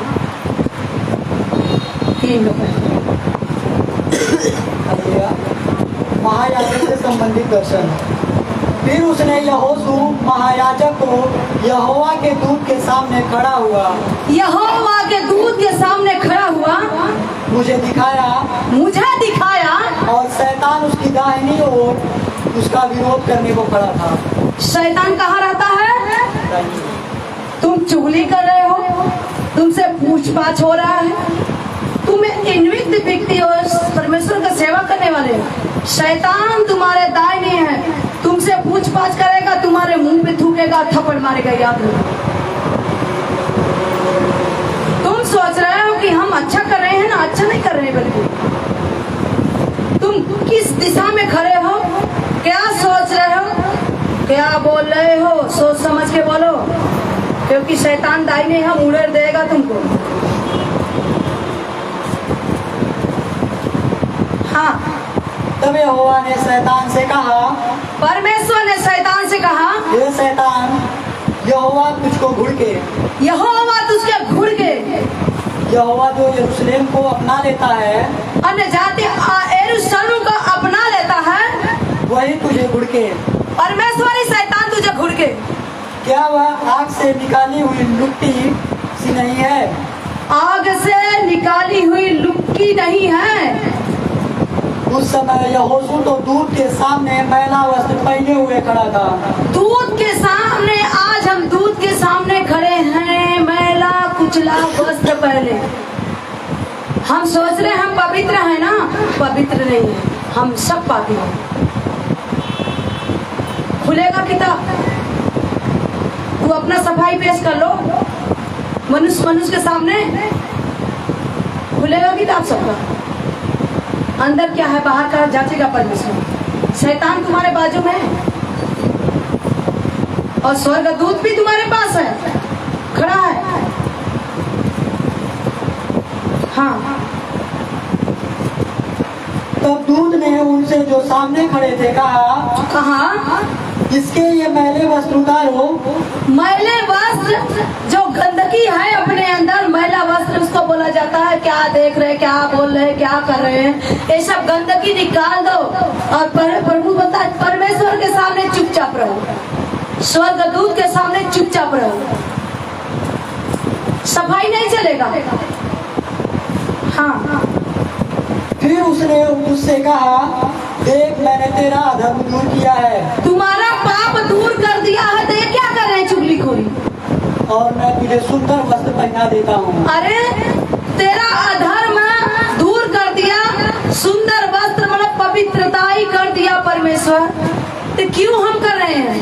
3 लोग हैं। महायाजक से संबंधित दर्शन। फिर उसने यहोशू महायाजक को यहोवा के दूत के सामने खड़ा हुआ, यहोवा के दूत के सामने खड़ा हुआ, मुझे दिखाया, और शैतान उसकी दाहिनी ओर उसका विरोध करने को खड़ा था। शैतान कहाँ रहता है? तुम चुगली कर रहे हो, तुमसे पूछताछ हो रहा है, तुम इनवित व्यक्ति हो, परमेश्वर का सेवा करने वाले हो। शैतान तुम्हारे दाहिने है, तुमसे पूछताछ करेगा, तुम्हारे मुंह पे थूकेगा, थप्पड़ मारेगा। याद रखो, तुम सोच रहे हो कि हम अच्छा कर रहे हैं ना, अच्छा नहीं कर रहे, बल्कि तुम किस दिशा में खड़े हो, क्या सोच रहे हो, क्या बोल रहे हो, सोच समझ के बोलो, क्योंकि शैतान दाहिने है, मुड़ेर देगा तुमको। हाँ, तब यहोवा ने शैतान से कहा, परमेश्वर ने शैतान से कहा, हे शैतान, यहोवा तुझको घुड़के, यहोवा तुझके घुड़के, यहोवा जो यरूशलेम को अपना लेता है, अन्य जाति यरूशलेम को अपना लेता है, वही तुझे घुड़के। परमेश्वरी शैतान तुझे घुड़के। क्या वह आग से निकाली हुई लुट्टी सी नहीं है? आग से निकाली हुई लुक्की नहीं है। उस समय यहोशू तो दूत के सामने मैला वस्त्र पहने हुए खड़ा था। दूत के सामने, आज हम दूत के सामने खड़े हैं, मैला कुचला वस्त्र पहने। हम सोच रहे हैं हम पवित्र हैं ना, पवित्र नहीं है, हम सब पापी हैं। खुलेगा किताब, तू अपना सफाई पेश कर लो मनुष्य के सामने, खुलेगा किताब सबका। अंदर क्या है बाहर का जांचेगा परमेश्वर। शैतान तुम्हारे बाजू में है और स्वर्गदूत भी तुम्हारे पास है, खड़ा है। हाँ, तब दूत ने उनसे जो सामने खड़े थे कहा, इसके ये मैले वस्त्र उतारो। मैले वस्त्र, जो गंदगी है अपने अंदर, मैला वस्त्र उसको बोला जाता है। क्या देख रहे, क्या बोल रहे, क्या कर रहे हैं, ये सब गंदगी निकाल दो और प्रभु बता परमेश्वर के सामने चुपचाप रहो, स्वर्गदूत के सामने चुपचाप रहो, सफाई नहीं चलेगा। हाँ, फिर उसने उससे कहा, देख मैंने तेरा अधर्म दूर किया है, तुम्हारा पाप दूर कर दिया है, तो ये क्या कर रहे हैं चुगलीखोरी, और मैं तुझे सुंदर वस्त्र पहना देता हूँ। अरे तेरा अधर्म दूर कर दिया, सुंदर वस्त्र मतलब पवित्रता ही कर दिया परमेश्वर, तो क्यों हम कर रहे हैं?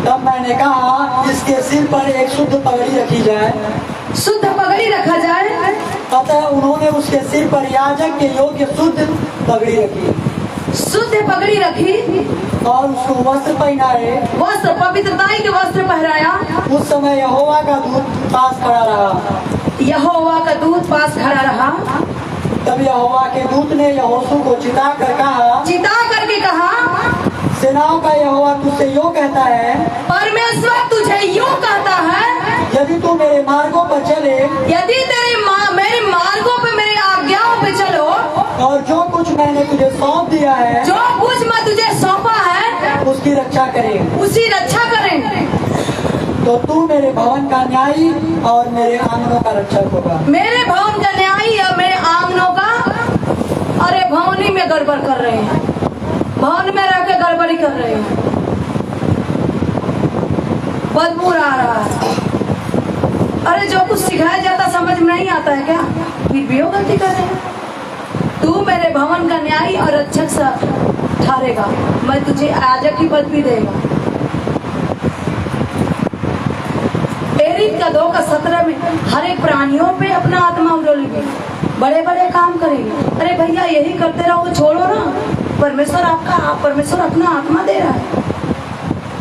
तब मैंने कहा, इसके सिर पर एक शुद्ध पगड़ी रखी जाए। शुद्ध पगड़ी रखा जाए। अतः उन्होंने उसके सिर पर याजक के योग्य शुद्ध पगड़ी रखी, शुद्ध पगड़ी रखी और उसको वस्त्र पहनाए, वस्त्र पवित्रताई के वस्त्र पहराया। उस समय यहोवा का दूत पास खड़ा रहा। यहोवा का दूत पास खड़ा रहा। तब यहोवा के दूत ने यहोशू को चिता करके कहा, सेनाओं का यहोवा तुझसे यो कहता है, परमेश्वर तुझे यो कहता है, यदि तू मेरे मार्गों पर चले, यदि मेरे मार्गों पे, मेरी आज्ञाओं पे चलो, और जो कुछ मैंने तुझे सौंप दिया है, जो कुछ मैं तुझे सौंपा है, उसकी रक्षा करे, उसी रक्षा करें, तो तू मेरे भवन का न्यायी और मेरे आंगनों का रक्षक होगा। मेरे भवन का न्यायी और मेरे आंगनों का। अरे भवनी में गड़बड़ कर रहे हैं, भवन में रह के गड़बड़ी कर रहे हैं, बदबू आ रहा है। अरे जो कुछ सिखाया जाता समझ में नहीं आता है क्या, फिर भी वो गलती कर रहे हैं। तू मेरे भवन का न्यायी और रक्षक सा ठहरेगा, मैं तुझे याजक की पद भी देगा। एरीद का 2:17 में हर एक प्राणियों पे अपना आत्मा उड़ेगी, बड़े बड़े काम करेंगे। अरे भैया यही करते रहो, छोड़ो ना, परमेश्वर अपना आत्मा दे रहा है,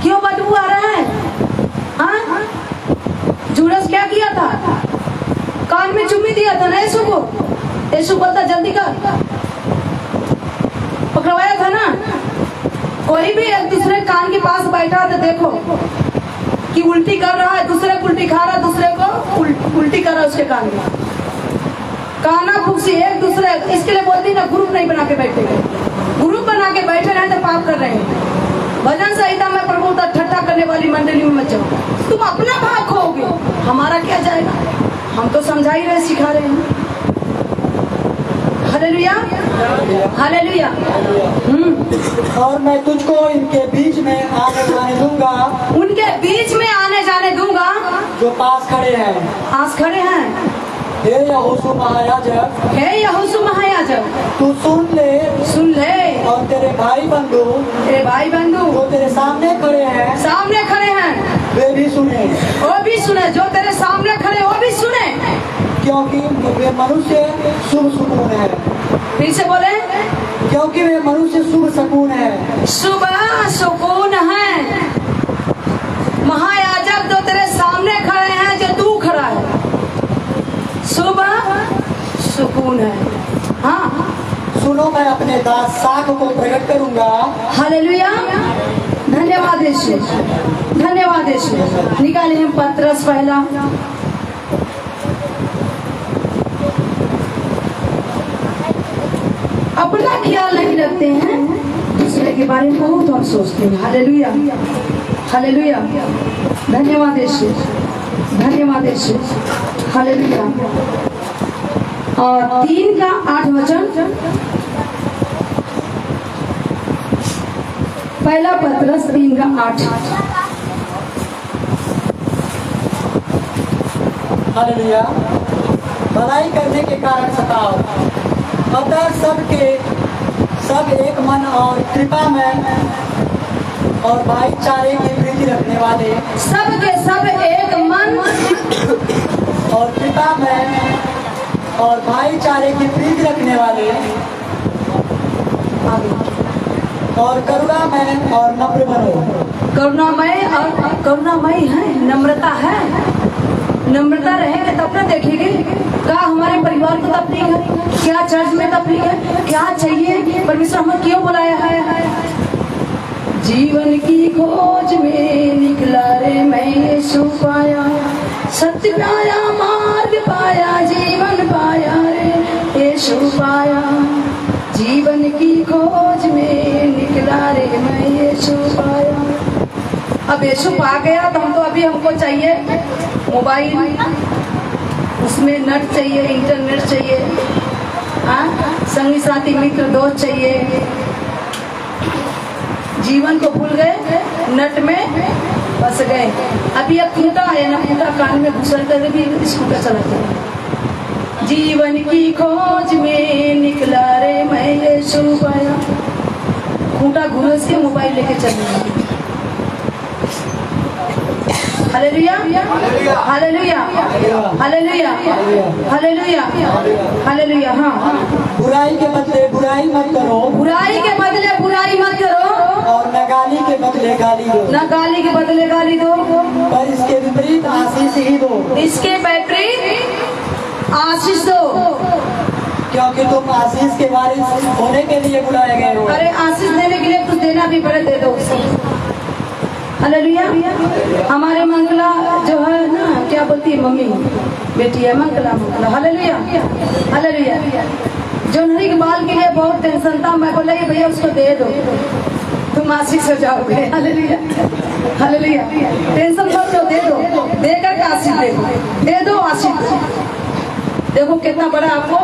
क्यों बदबू आ रहा है? हाँ, जूडस क्या किया था, कान में चुम्मी दिया था ना यीशु को, यीशु बोलता जल्दी कर, पकड़वाया था ना। कोई भी एक दूसरे कान के पास बैठा तो देखो कि उल्टी कर रहा है, दूसरे को उल्टी खा रहा है, दूसरे को उल्टी कर रहा है उसके कान में, काना फूसी एक दूसरे। इसके लिए बोलती ना, ग्रुप नहीं बना के बैठे, ग्रुप बना के बैठे रहे तो पाप कर रहे हैं। भजन संहिता में प्रभु ठट्ठा करने वाली मंडली में मत जाओ, तुम अपना भाग खोगे, हमारा क्या जाएगा, हम तो समझा ही रहे, सिखा रहे हैं। Hallelujah, hallelujah. और मैं तुझको इनके बीच में आने जाने दूंगा, उनके बीच में आने जाने दूंगा जो पास खड़े हैं। पास खड़े हैं। हे यहोशू महायाजक, हे यहोशू महायाजक, तू सुन ले, और तेरे भाई बंधु जो तेरे सामने खड़े हैं, वे भी सुने, वो भी सुने, जो तेरे सामने खड़े वो भी सुने, क्योंकि वे मनुष्य शुभ सुकून है। फिर से बोले, क्योंकि वे मनुष्य शुभ सुकून है। शुभ सुकून है। महायाजक जो तेरे सामने खड़े हैं, जो तू खड़ा है, शुभ सुकून है। हाँ, सुनो, मैं अपने दास साख को प्रकट करूंगा। हालेलुया, धन्यवाद यीशु, धन्यवाद यीशु। निकाले हम पत्रस पहला, अपना ख्याल नहीं रखते हैं, दूसरे के बारे में बहुत हम सोचते हैं। हालेलुया, हालेलुया, धन्यवाद यीशु, धन्यवाद यीशु, हालेलुया। और 3:8 वचन, पहला पत्रस 3:8। हालेलुया। भलाई करने के कारण सताओ। अतः सब एक मन और कृपा में और भाईचारे की प्रीति रखने वाले, सब के सब एक मन और कृपा में और भाईचारे की प्रीति रखने वाले, और करुणा में और नम्र बनो। करुणामय है, नम्रता है। नम्रता रहेंगे तब ना देखेंगे क्या हमारे परिवार को तकलीफ है, क्या चर्च में तकलीफ है, क्या चाहिए, परमेश्वर हमें क्यों बुलाया है। जीवन की खोज में निकला रे मैं यीशु पाया, सत्य पाया, मार्ग पाया, जीवन पाया रे यीशु पाया। जीवन की खोज में निकला रे मैं यीशु पाया। अब यीशु पा गया तो हमको चाहिए मोबाइल, उसमें नेट चाहिए, इंटरनेट चाहिए, संगी साथी मित्र दोस्त चाहिए। जीवन को भूल गए, नेट में फंस गए। अभी अब खूंटा है ना, खूंटा कान में घुसल कर भी स्कूटर चलाते हैं। जीवन की खोज में निकला रे मैं यीशु पाया। खूंटा घुस के मोबाइल लेके चल। Hallelujah, hallelujah, hallelujah, hallelujah, hallelujah. हाँ, बुराई के बदले बुराई मत करो, बुराई के बदले बुराई मत करो, और न गाली के बदले गाली दो, न गाली के बदले गाली दो, पर इसके विपरीत आशीष ही दो, इसके विपरीत आशीष दो, क्योंकि तुम आशीष के वारिस होने के लिए बुलाए गए हो। अरे आशीष देने के लिए कुछ देना भी पड़े, दे दो उसे। हालेलुया। हमारे मंगला जो है ना, क्या बोलती है मम्मी, बेटी है मंगला, मंगला। Hallelujah, hallelujah. जो नरी के बाल के लिए बहुत टेंशन था, मैं बोला ये भैया उसको दे दो, तुम आशीष हो जाओगे। Hallelujah, hallelujah. टेंशन मत लो, दे दो, देकर के आशीष दे दो, दे दो आशीष। देखो कितना बड़ा आपको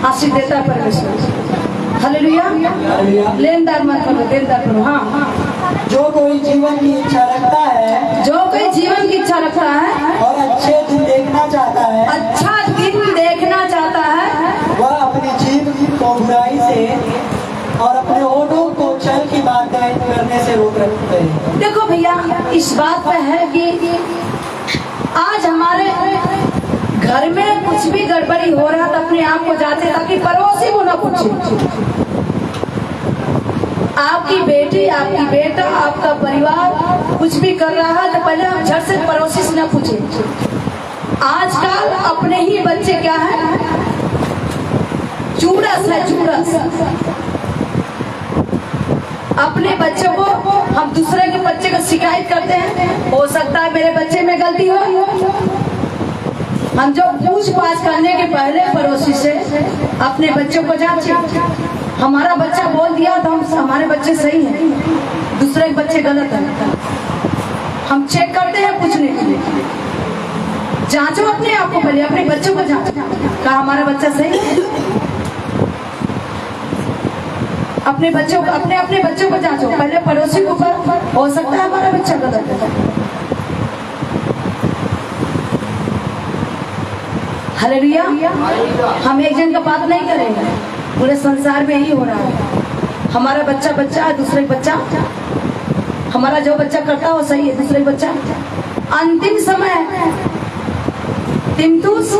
आशीष देता है परमेश्वर। हालेलुया। लेनदार मत करो, देनदार करो। हाँ, जो कोई जीवन की इच्छा रखता है, जो कोई जीवन की इच्छा रखता है और अच्छे दिन देखना चाहता है, अच्छा दिन देखना चाहता है, वह अपनी जीभ को बुराई से और अपने होठों को छल की बातें करने से रोक रखते हैं। देखो भैया, इस बात पे है कि आज हमारे घर में कुछ भी गड़बड़ी हो रहा तो अपने आप को जाते, ताकि पड़ोसी को ना पूछे। आपकी बेटी, आपकी बेटा, आपका परिवार कुछ भी कर रहा है तो पहले आप झट से पड़ोसी से ना पूछे। आजकल अपने ही बच्चे क्या है, चूड़स है, चूड़स। अपने बच्चों को हम दूसरे के बच्चे को शिकायत करते हैं, हो सकता है मेरे बच्चे में गलती हो। हम जो पूछ-पाछ करने के पहले पड़ोसी से अपने बच्चों को जांचे। हमारा बच्चा बोल दिया तो हमारे बच्चे सही हैं, दूसरे के बच्चे गलत हैं। हम चेक करते हैं पूछने के लिए। जांचो अपने आप को, पहले अपने बच्चों को जांचो, क्या हमारा बच्चा सही है। अपने बच्चों को, अपने बच्चों को जांचो, पहले पड़ोसी को पर हो सकता है हमारा बच्चा गलत है। हालेलुया। हम एक जन का बात नहीं करेंगे, पूरे संसार में ही हो रहा है। हमारा बच्चा बच्चा है, दूसरे बच्चा, हमारा जो बच्चा करता है वो सही है, दूसरे बच्चा। अंतिम समय तिमतुस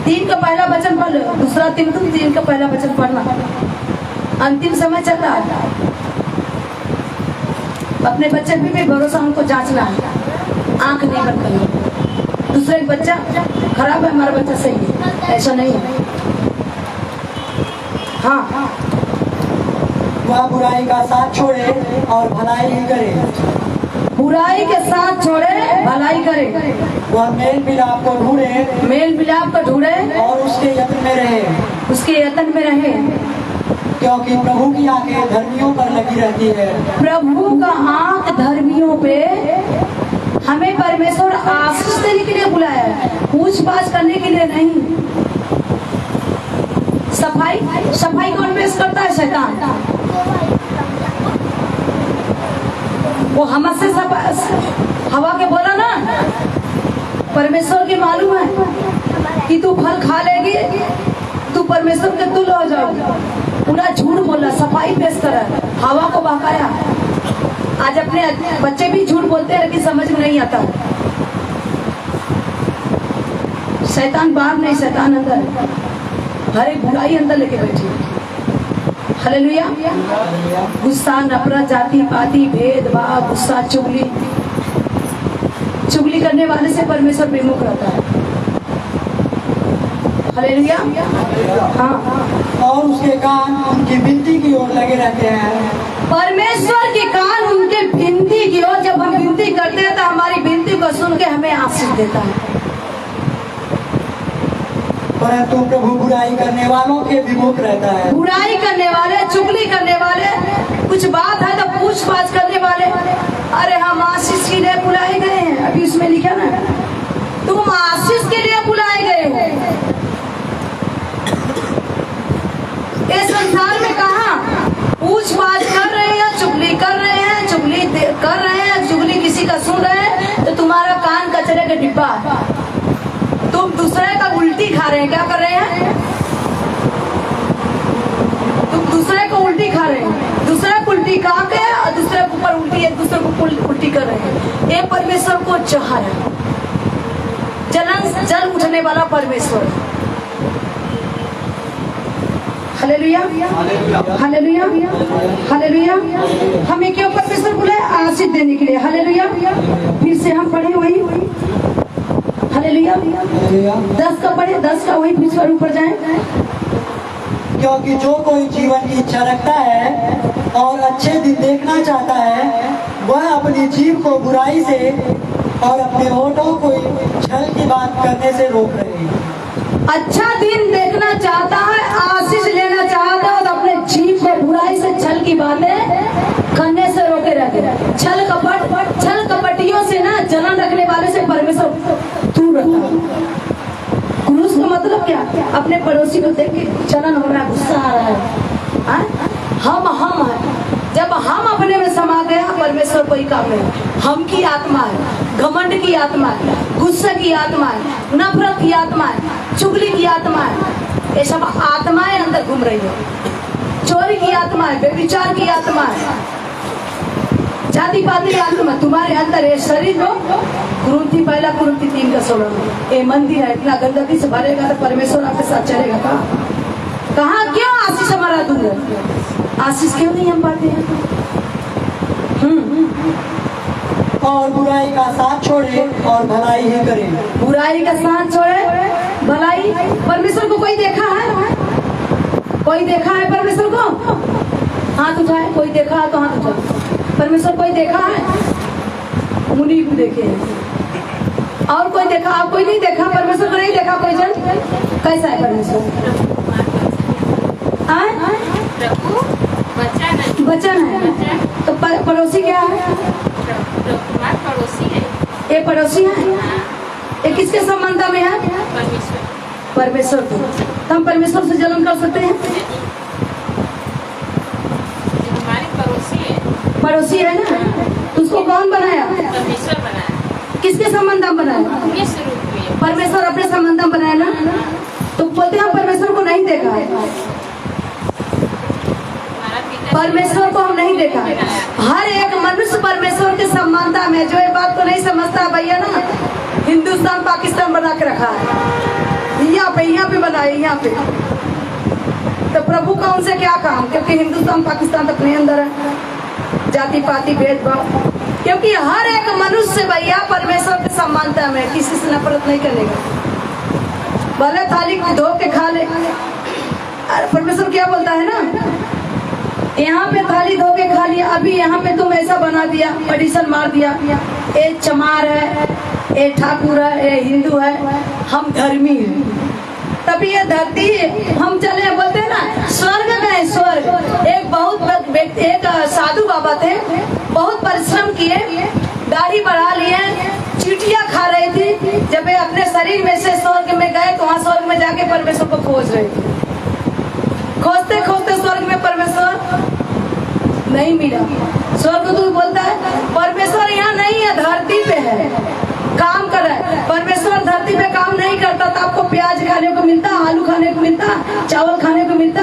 3 का पहला वचन पढ़ लो, दूसरा तिमतुस 3 का पहला वचन पढ़ना। अंतिम समय चल रहा है, अपने बच्चे पे भी भरोसा हमको जांचना है, आंख नहीं बंद करनी। दूसरे बच्चा खराब है, हमारा बच्चा सही है, ऐसा नहीं है। हाँ, वह बुराई का साथ छोड़े और भलाई ही करे, बुराई के साथ छोड़े भलाई करे। वह मेल मिलाप को ढूंढे, मेल मिलाप को ढूंढे और उसके यत्न में रहे, उसके यत्न में रहे। क्योंकि प्रभु की आंखें धर्मियों पर लगी रहती है। प्रभु का आंख धर्मियों पे। हमें परमेश्वर आशीष देने के लिए बुलाया है, पूछ-पाछ करने के लिए नहीं। सफाई कौन पेश करता है? शैतान। वो हमसे हवा के बोला ना, परमेश्वर की मालूम है कि तू फल खा लेगी, तू परमेश्वर के तुल्य हो जाओगी। पूरा झूठ बोला, सफाई पेश करा, हवा को बहकाया। आज अपने बच्चे भी झूठ बोलते हैं लेकिन समझ में नहीं आता। शैतान बाहर नहीं, शैतान अंदर है। हर एक बुराई अंदर लेके बैठी। हालेलुया। गुस्सा, नफरत, जाति पाति, भेदभाव, गुस्सा, चुगली करने वाले से परमेश्वर विमुख रहता है। हालेलुया। हाँ। और उसके कान उनकी विनती की ओर लगे रहते हैं। परमेश्वर के कान उनके विनती की ओर, जब हम विनती करते हैं तो हमारी विनती को सुन के हमें आशीष देता है। परंतु प्रभु बुराई करने वालों के विमुख रहता है। बुराई करने वाले, चुगली करने वाले, कुछ बात है तो पूछताछ करने वाले, अरे हम आशीष के लिए बुलाए गए हैं। अभी उसमें लिखा ना, तुम आशीष के लिए बुलाए गए हो। इस संसार में कहाँ पूछताछ कर रहे हैं, चुगली कर रहे हैं, चुगली किसी का सुन रहे हैं तो तुम्हारा कान कचरे का डिब्बा है। तुम दूसरे का उल्टी खा रहे हैं। क्या कर रहे हैं? तुम दूसरे को उल्टी खा रहे हैं। दूसरे को उल्टी खा के और दूसरे के ऊपर उल्टी, एक दूसरे को उल्टी कर रहे हैं। ये परमेश्वर को चाह रहा है, जल उठने वाला परमेश्वर। Hallelujah, hallelujah, hallelujah. हमें क्यों परमेश्वर बुलाए? आशीष देने के लिए। हालेलुया। फिर से हम पढ़े वही, हालेलुया। 10 का पढ़े, 10 का वही, फिर ऊपर जाए। क्योंकि जो कोई जीवन की इच्छा रखता है और अच्छे दिन देखना चाहता है, वह अपनी जीभ को बुराई से और अपने होठों को छल की बात करने से रोक रहे हैं। अच्छा दिन देखना चाहता है, आशीष लेना चाहता है तो अपने जीभ को बुराई से, छल की बातें करने से रोके रहते हैं। छल कपटियों से ना, जलन रखने वाले से परमेश्वर दूर रहता है। क्रूस का मतलब क्या? अपने पड़ोसी को देख के जलन हो रहा है, गुस्सा आ रहा है। हम है। जब हम अपने में समा गया, परमेश्वर कोई काम नहीं। हम की आत्मा है, घमंड की आत्मा है, गुस्से की आत्मा है, नफरत की आत्मा है, चुगली की आत्मा है। ये सब आत्माएं अंदर घूम रही है। चोरी की आत्मा है, व्यभिचार की आत्मा है, जाति पाति की आत्मा तुम्हारे अंदर है। शरीर को कुरुंती 3 का 16 ये मंदिर है। इतना गंदगी से भरेगा तो परमेश्वर आपके साथ चलेगा कहाँ? क्यों आशीष हमारा दूर है? आशीष क्यों नहीं हम पाते हैं? और बुराई का साथ छोड़े और भलाई ही करें। बुराई का साथ छोड़े, भलाई। परमेश्वर को कोई देखा है? कोई देखा है परमेश्वर को? हाथ उठाए। कोई देखा है तो हाथ उठाए। परमेश्वर कोई देखा है? मुनि को देखे हैं। और कोई देखा? आप कोई नहीं देखा? परमेश्वर को नहीं देखा कोई जन? कैसा है परमेश्वर? वचन है। तो पड़ोसी क्या है? पड़ोसी है। ये पड़ोसी है। ये किसके संबंध में है? परमेश्वर को। तो हम परमेश्वर से जलन कर सकते हैं? हमारे पड़ोसी है। पड़ोसी है ना? उसको कौन बनाया? परमेश्वर बनाया। किसके संबंध में बनाया? परमेश्वर अपने संबंध में बनाया ना। तो बोलते हैं परमेश्वर को नहीं देखा। परमेश्वर को हम नहीं देखा। हर एक मनुष्य परमेश्वर के समानता में, जो ये बात को नहीं समझता भैया ना, हिंदुस्तान पाकिस्तान बना के रखा है। यहाँ पे बनाए, यहाँ पे। तो प्रभु का उनसे क्या काम? क्योंकि हिंदुस्तान पाकिस्तान तो अपने अंदर है। जाति पाति भेदभाव, क्योंकि हर एक मनुष्य भैया परमेश्वर के समानता में, किसी से नफरत नहीं करेगा। भले थाली धो के खा ले। अरे परमेश्वर क्या बोलता है ना, यहाँ पे थाली धो के खा लिया, अभी यहाँ पे तुम ऐसा बना दिया, एडिशन मार दिया, ये चमार है, ये ठाकुर है, ये हिंदू है, हम धर्मी हैं। तभी ये धरती हम चले, बोलते हैं ना स्वर्ग गए। स्वर्ग एक साधु बाबा थे, बहुत परिश्रम किए, दाढ़ी बढ़ा लिए, चीटियां खा रही थी। जब वे अपने शरीर में से स्वर्ग में गए तो वहाँ स्वर्ग में जाके परमेश्वर को खोज रहे थे। खोजते खोजते स्वर्ग में परमेश्वर नहीं मिला। स्वर्ग तो बोलता है परमेश्वर यहाँ नहीं है, धरती पे है। काम कर रहा है। परमेश्वर धरती पे काम नहीं करता तो आपको प्याज खाने को मिलता, आलू खाने को मिलता, चावल खाने को मिलता।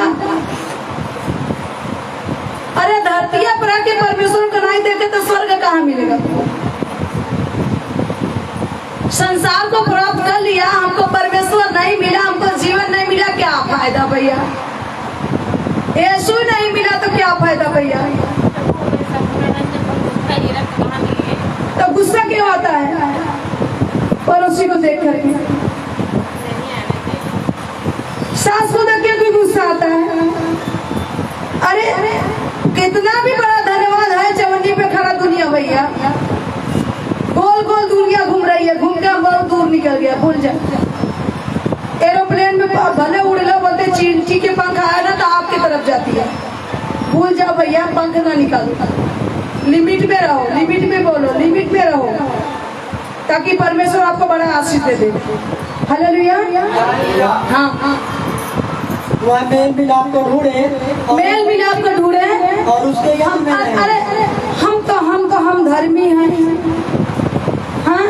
अरे धरती पर आके परमेश्वर को नहीं देखे तो स्वर्ग कहाँ मिलेगा? संसार को प्राप्त कर लिया, हमको परमेश्वर नहीं मिला, हमको जीवन नहीं मिला, क्या फायदा भैया? यीशु नहीं मिला तो क्या फायदा भैया? तो गुस्सा क्यों आता है पड़ोसी को देख करके? सास को देख के भी गुस्सा आता है। अरे कितना भी बड़ा धन्यवाद है चवन्नी पे खड़ा दुनिया भैया, गोल गोल दुनिया घूम रही है, घूम के हम बहुत दूर निकल गया, भूल जा। एरोप्लेन में भले उड़ लो, बोलते चींटी के पंख आया ना तो आपकी तरफ जाती है, भूल जाओ भैया, पंख ना निकालो, लिमिट में रहो, लिमिट में बोलो, लिमिट में रहो, ताकि परमेश्वर आपको बड़ा आशीष दे दे। हालेलुया। हाँ, वह मेल मिलाप को ढूंढे, मेल मिलाप को ढूंढे और उसके ज्ञान में रहें। अरे हम धर्मी हैं, हाँ?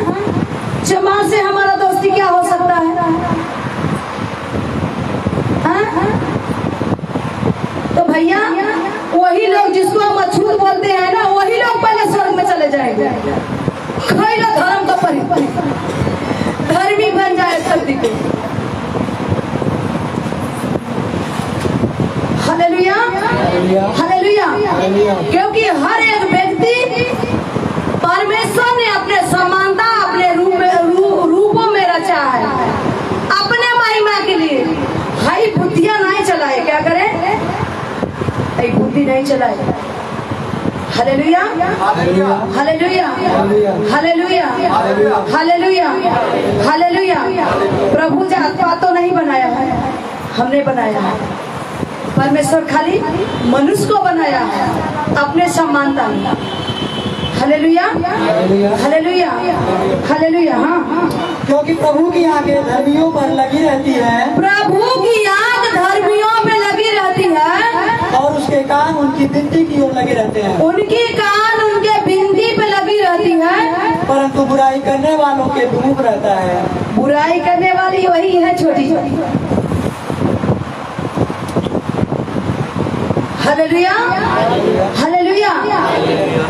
जमा से हमारा दोस्ती क्या हो सकता है? हाँ? तो भैया वही लोग जिसको हम अछूत बोलते हैं ना, वही लोग पहले स्वर्ग में चले जाएंगे। खैर धर्म का परिपरी धर्मी बन जाए धरती पे। Hallelujah, hallelujah. क्योंकि हर एक व्यक्ति परमेश्वर ने अपने समानता, अपने रूपों में रचा है, अपने महिमा के लिए। हाई बुद्धियां नहीं चलाए, क्या करें? हाई बुद्धि नहीं चलाए। Hallelujah, hallelujah, hallelujah, hallelujah, hallelujah. प्रभु जात पात तो नहीं बनाया है, हमने बनाया है। परमेश्वर खाली मनुष्य को बनाया है अपने समानता में। Hallelujah, hallelujah, hallelujah. हाँ, क्योंकि प्रभु की आंखें धर्मियों पर लगी रहती है, प्रभु की आंख धर्मियों पे लगी रहती है, और उसके कान उनकी विनती की ओर लगे रहते हैं। उनकी कान उनके विनती पे लगी रहती है, परंतु बुराई करने वालों के विमुख रहता है। बुराई करने वाली वही है छोटी छोटी। Hallelujah, hallelujah.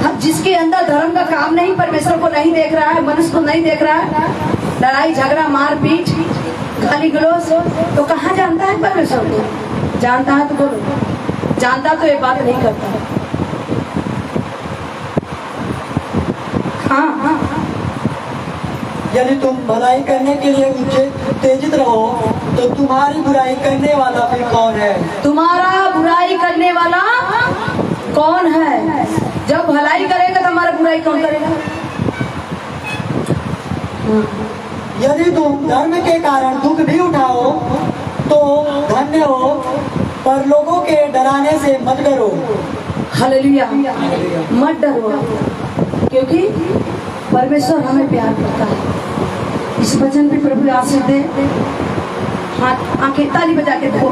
अब जिसके अंदर धर्म का काम नहीं, परमेश्वर को नहीं देख रहा है, मनुष्य को नहीं देख रहा है, लड़ाई झगड़ा मारपीट गाली गलौज, तो कहाँ जानता है परमेश्वर को? जानता है तो बोलो, जानता तो ये बात नहीं करता। हाँ हाँ, यदि तुम भलाई करने के लिए उत्तेजित रहो तो तुम्हारी बुराई करने वाला फिर कौन है? तुम्हारा बुराई करने वाला कौन है? जब भलाई करेगा तो हमारा बुराई कौन करेगा? यदि तुम धर्म के कारण दुख भी उठाओ तो धन्य हो, पर लोगों के डराने से मत डरो। हालेलुया, मत डरो, क्योंकि परमेश्वर हमें प्यार करता है। इस वचन पे प्रभु आशीष दे। हाथ आंखें ताली बजा के दो।